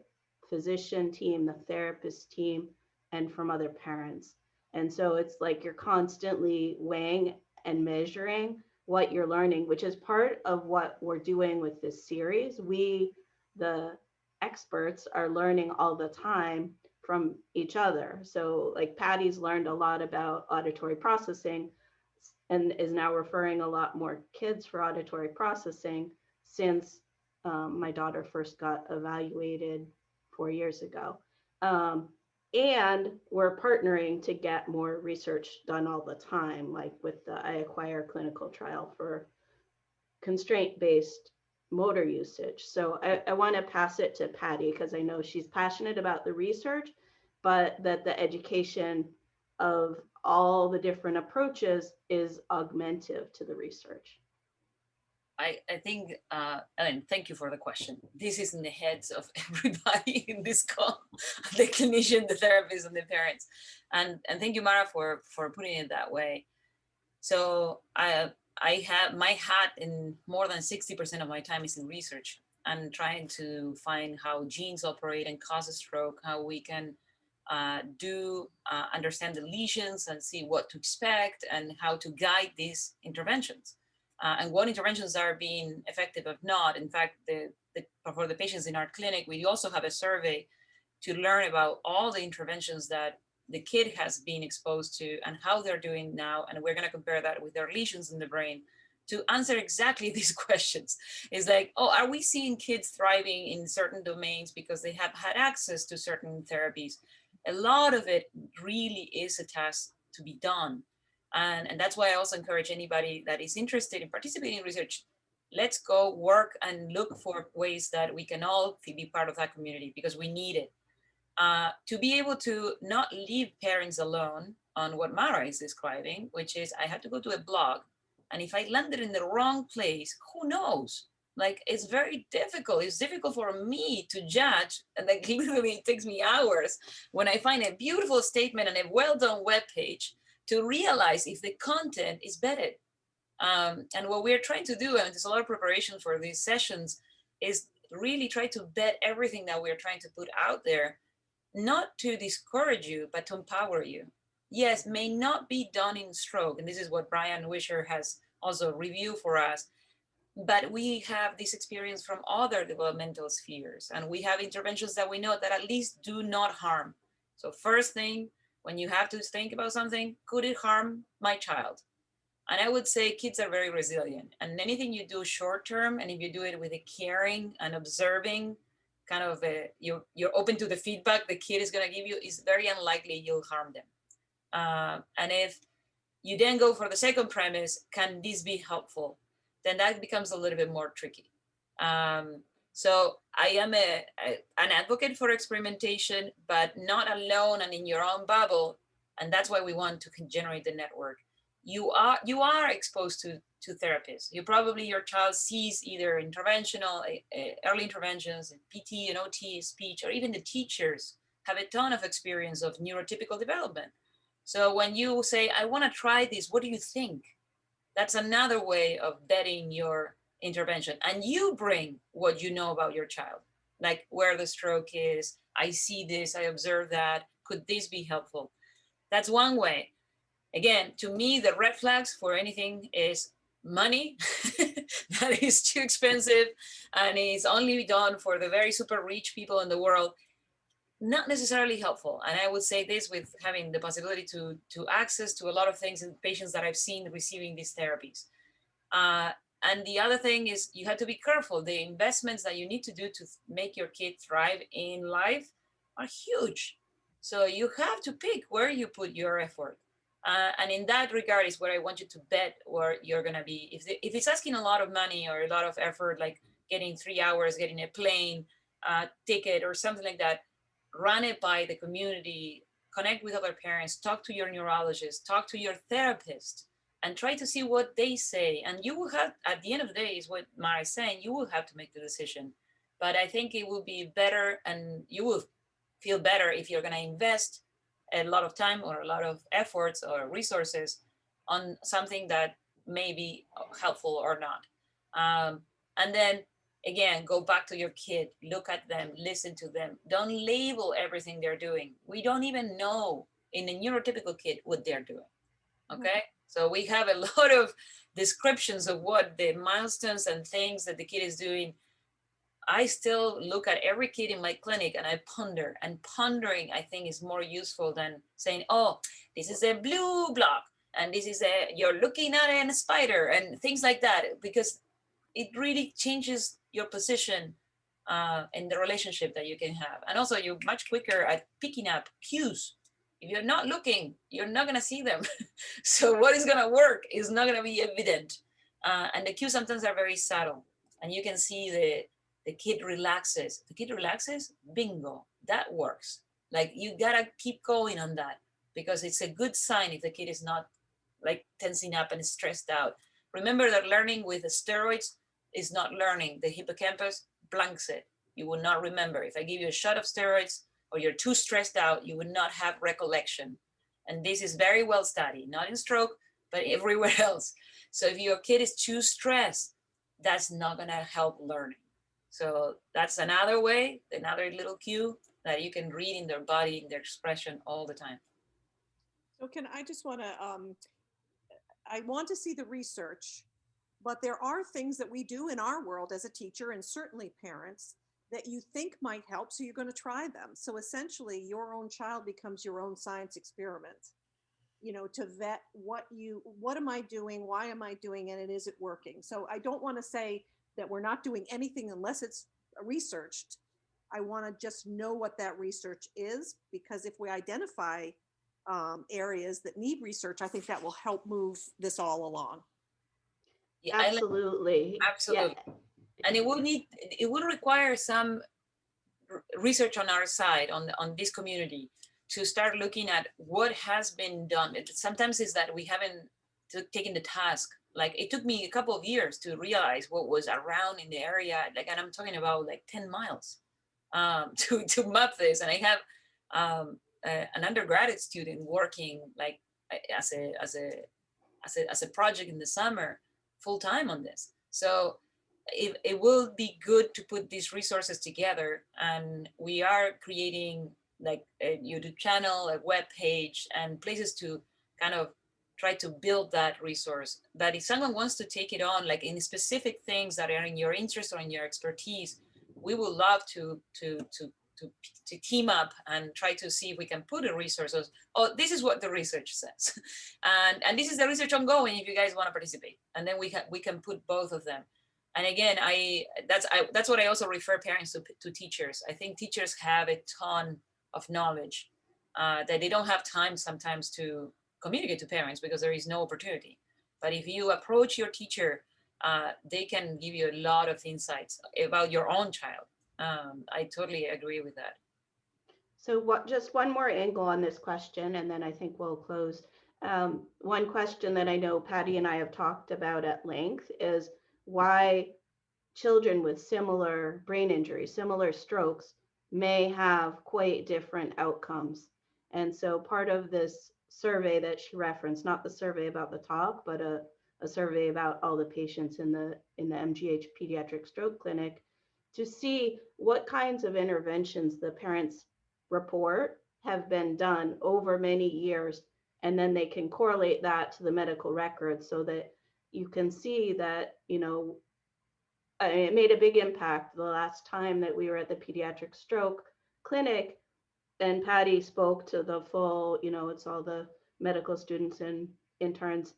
physician team, the therapist team, and from other parents. And so it's like you're constantly weighing and measuring what you're learning, which is part of what we're doing with this series. We, the experts, are learning all the time from each other. So like Patty's learned a lot about auditory processing and is now referring a lot more kids for auditory processing since my daughter first got evaluated 4 years ago. And we're partnering to get more research done all the time, like with the iAcquire clinical trial for constraint-based motor usage. So I want to pass it to Patty because I know she's passionate about the research, but that the education of all the different approaches is augmentative to the research. I think, Ellen, thank you for the question. This is in the heads of everybody in this call, the clinician, the therapist, and the parents. And thank you, Mara, for putting it that way. So I have my hat in more than 60% of my time is in research and trying to find how genes operate and cause a stroke, how we can understand the lesions and see what to expect and how to guide these interventions. And what interventions are being effective if not. In fact, for the patients in our clinic, we also have a survey to learn about all the interventions that the kid has been exposed to and how they're doing now. And we're going to compare that with their lesions in the brain to answer exactly these questions. It's like, oh, are we seeing kids thriving in certain domains because they have had access to certain therapies? A lot of it really is a task to be done. And that's why I also encourage anybody that is interested in participating in research, let's go work and look for ways that we can all be part of that community because we need it. To be able to not leave parents alone on what Mara is describing, which is I had to go to a blog, and if I landed in the wrong place, who knows? Like, it's very difficult. It's difficult for me to judge, and like literally it takes me hours when I find a beautiful statement and a well-done web page to realize if the content is vetted. And what we're trying to do, and there's a lot of preparation for these sessions, is really try to vet everything that we're trying to put out there, not to discourage you, but to empower you. Yes, may not be done in stroke, and this is what Brian Wisher has also reviewed for us, but we have this experience from other developmental spheres, and we have interventions that we know that at least do not harm. So first thing, when you have to think about something, could it harm my child? And I would say kids are very resilient, and anything you do short term, and if you do it with a caring and observing kind of you're open to the feedback the kid is going to give you, is very unlikely you'll harm them. And if you then go for the second premise, can this be helpful? Then that becomes a little bit more tricky. So I am an advocate for experimentation, but not alone and in your own bubble. And that's why we want to generate the network. You are exposed to therapists. Your child sees either interventional, early interventions, PT and OT, speech, or even the teachers have a ton of experience of neurotypical development. So when you say, I want to try this, what do you think? That's another way of vetting your intervention. And you bring what you know about your child, like where the stroke is, I see this, I observe that, could this be helpful? That's one way. Again, to me, the red flags for anything is money, that is too expensive and is only done for the very super rich people in the world. Not necessarily helpful. And I would say this with having the possibility to access to a lot of things in patients that I've seen receiving these therapies. And the other thing is you have to be careful. The investments that you need to do to make your kid thrive in life are huge. So you have to pick where you put your effort. And in that regard is where I want you to bet where you're going to be. If it's asking a lot of money or a lot of effort, like getting 3 hours, getting a plane ticket or something like that, run it by the community, connect with other parents, talk to your neurologist, talk to your therapist, and try to see what they say. And you will have, at the end of the day, is what Mara is saying, you will have to make the decision. But I think it will be better and you will feel better if you're going to invest a lot of time or a lot of efforts or resources on something that may be helpful or not. And then again, go back to your kid, look at them, listen to them. Don't label everything they're doing. We don't even know in a neurotypical kid what they're doing, okay? So we have a lot of descriptions of what the milestones and things that the kid is doing. I still look at every kid in my clinic and I ponder, and pondering I think is more useful than saying, oh, this is a blue block and this is you're looking at a spider and things like that, because it really changes your position in the relationship that you can have. And also you're much quicker at picking up cues. If you're not looking, you're not gonna see them. So what is gonna work is not gonna be evident. And the cues sometimes are very subtle. And you can see the kid relaxes. The kid relaxes, bingo, that works. Like you gotta keep going on that because it's a good sign if the kid is not like tensing up and stressed out. Remember that learning with the steroids is not learning. The hippocampus blanks it. You will not remember. If I give you a shot of steroids or you're too stressed out, you would not have recollection. And this is very well studied, not in stroke, but everywhere else. So if your kid is too stressed, that's not gonna help learning. So that's another way, another little cue that you can read in their body, in their expression all the time. So I just want to, I want to see the research, but there are things that we do in our world as a teacher and certainly parents that you think might help. So you're going to try them. So essentially your own child becomes your own science experiment, you know, to vet what am I doing? Why am I doing it? And is it working? So I don't want to say that we're not doing anything unless it's researched. I want to just know what that research is, because if we identify areas that need research, I think that will help move this all along. Yeah, Absolutely. absolutely. Yeah. And it will require some research on our side, on this community, to start looking at what has been done. Sometimes it's that we haven't taken the task. Like it took me a couple of years to realize what was around in the area. Like, and I'm talking about like 10 miles to map this. And I have an undergraduate student working like as a project in the summer, full time on this. So it will be good to put these resources together, and we are creating like a YouTube channel, a web page, and places to kind of try to build that resource. That if someone wants to take it on, like in specific things that are in your interest or in your expertise, we would love to team up and try to see if we can put a resources. Oh, this is what the research says, and this is the research ongoing. If you guys want to participate, and then we can put both of them. And again, that's what I also refer parents to teachers. I think teachers have a ton of knowledge that they don't have time sometimes to communicate to parents because there is no opportunity. But if you approach your teacher, they can give you a lot of insights about your own child. I totally agree with that. So just one more angle on this question, and then I think we'll close. One question that I know Patty and I have talked about at length is why children with similar brain injuries, similar strokes, may have quite different outcomes. And so part of this survey that she referenced, not the survey about the talk, but a survey about all the patients in the MGH Pediatric Stroke Clinic, to see what kinds of interventions the parents report have been done over many years. And then they can correlate that to the medical records so that you can see that, you know, it made a big impact the last time that we were at the Pediatric Stroke Clinic, and Patty spoke to the full, you know, it's all the medical students and interns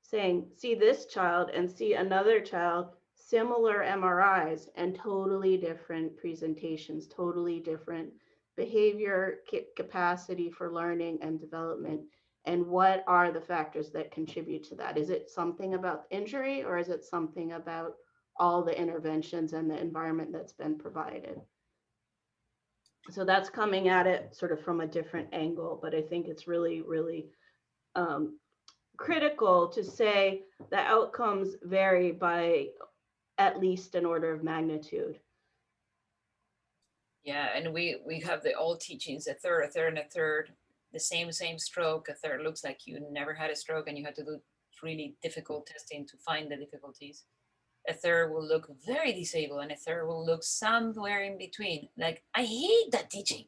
saying, see this child and see another child, similar MRIs and totally different presentations, totally different behavior capacity for learning and development. And what are the factors that contribute to that? Is it something about injury, or is it something about all the interventions and the environment that's been provided? So that's coming at it sort of from a different angle, but I think it's really, really critical to say the outcomes vary by at least an order of magnitude. Yeah, and we have the old teachings, a third, and a third, the same stroke. A third looks like you never had a stroke and you had to do really difficult testing to find the difficulties. A third will look very disabled, and a third will look somewhere in between. Like, I hate that teaching.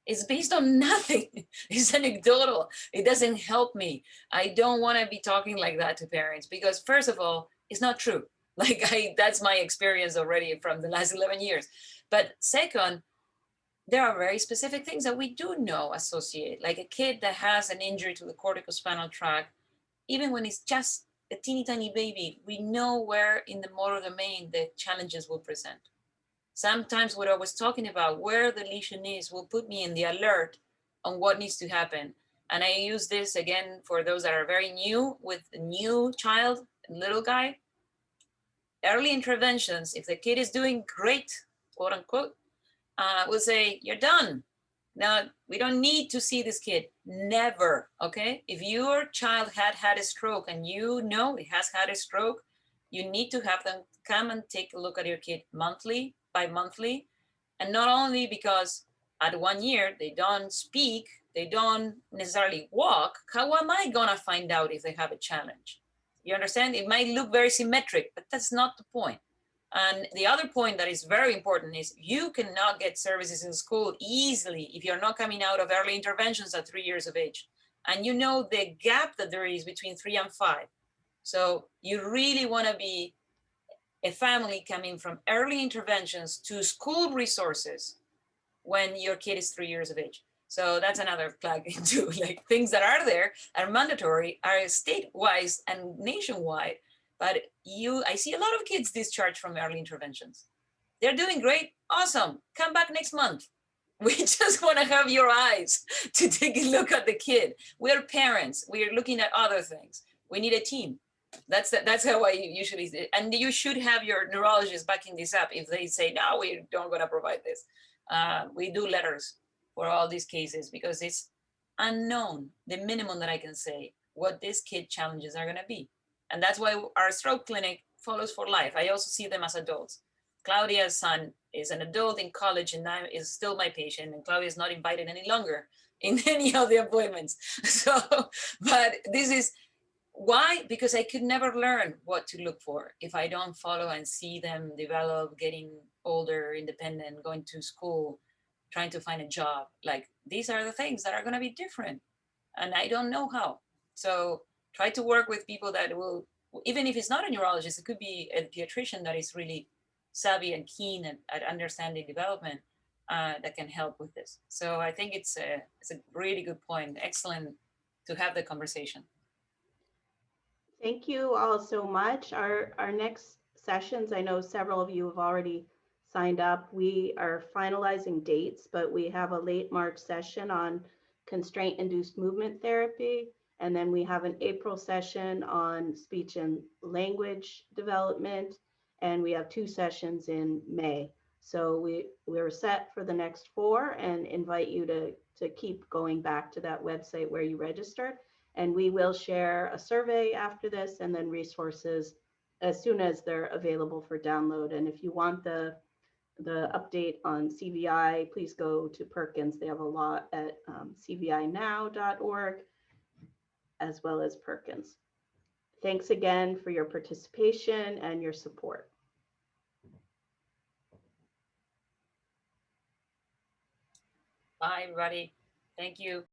It's based on nothing. It's anecdotal. It doesn't help me. I don't want to be talking like that to parents because, first of all, it's not true. Like, that's my experience already from the last 11 years. But second, there are very specific things that we do know associate, like a kid that has an injury to the corticospinal tract, even when it's just a teeny tiny baby, we know where in the motor domain the challenges will present. Sometimes what I was talking about, where the lesion is, will put me in the alert on what needs to happen. And I use this again for those that are very new with a new child, little guy. Early interventions, if the kid is doing great, quote unquote, we'll say, you're done. Now, we don't need to see this kid, never, okay? If your child had a stroke and you know it has had a stroke, you need to have them come and take a look at your kid monthly, bi-monthly, and not only because at 1 year, they don't speak, they don't necessarily walk. How am I gonna find out if they have a challenge? You understand? It might look very symmetric, but that's not the point. And the other point that is very important is you cannot get services in school easily if you're not coming out of early interventions at 3 years of age. And you know the gap that there is between 3 and 5. So you really want to be a family coming from early interventions to school resources when your kid is 3 years of age. So that's another plug into like things that are there are mandatory, are state-wise and nationwide. But I see a lot of kids discharged from early interventions. They're doing great, awesome. Come back next month. We just want to have your eyes to take a look at the kid. We're parents. We're looking at other things. We need a team. That's how I usually, and you should have your neurologist backing this up if they say, no, we don't going to provide this. We do letters for all these cases because it's unknown, the minimum that I can say, what these kid challenges are going to be. And that's why our stroke clinic follows for life. I also see them as adults. Claudia's son is an adult in college and now is still my patient, and Claudia is not invited any longer in any of the appointments. So, but this is why, because I could never learn what to look for if I don't follow and see them develop, getting older, independent, going to school, trying to find a job. Like these are the things that are going to be different, and I don't know how. So try to work with people that will, even if it's not a neurologist, it could be a pediatrician that is really savvy and keen at understanding development that can help with this. So I think it's a really good point. Excellent to have the conversation. Thank you all so much. Our next sessions, I know several of you have already signed up. We are finalizing dates, but we have a late March session on constraint-induced movement therapy. And then we have an April session on speech and language development. And we have 2 sessions in May. So we're set for the next 4 and invite you to keep going back to that website where you registered. And we will share a survey after this and then resources as soon as they're available for download. And if you want the update on CVI, please go to Perkins. They have a lot at cvinow.org as well as Perkins. Thanks again for your participation and your support. Bye, everybody. Thank you.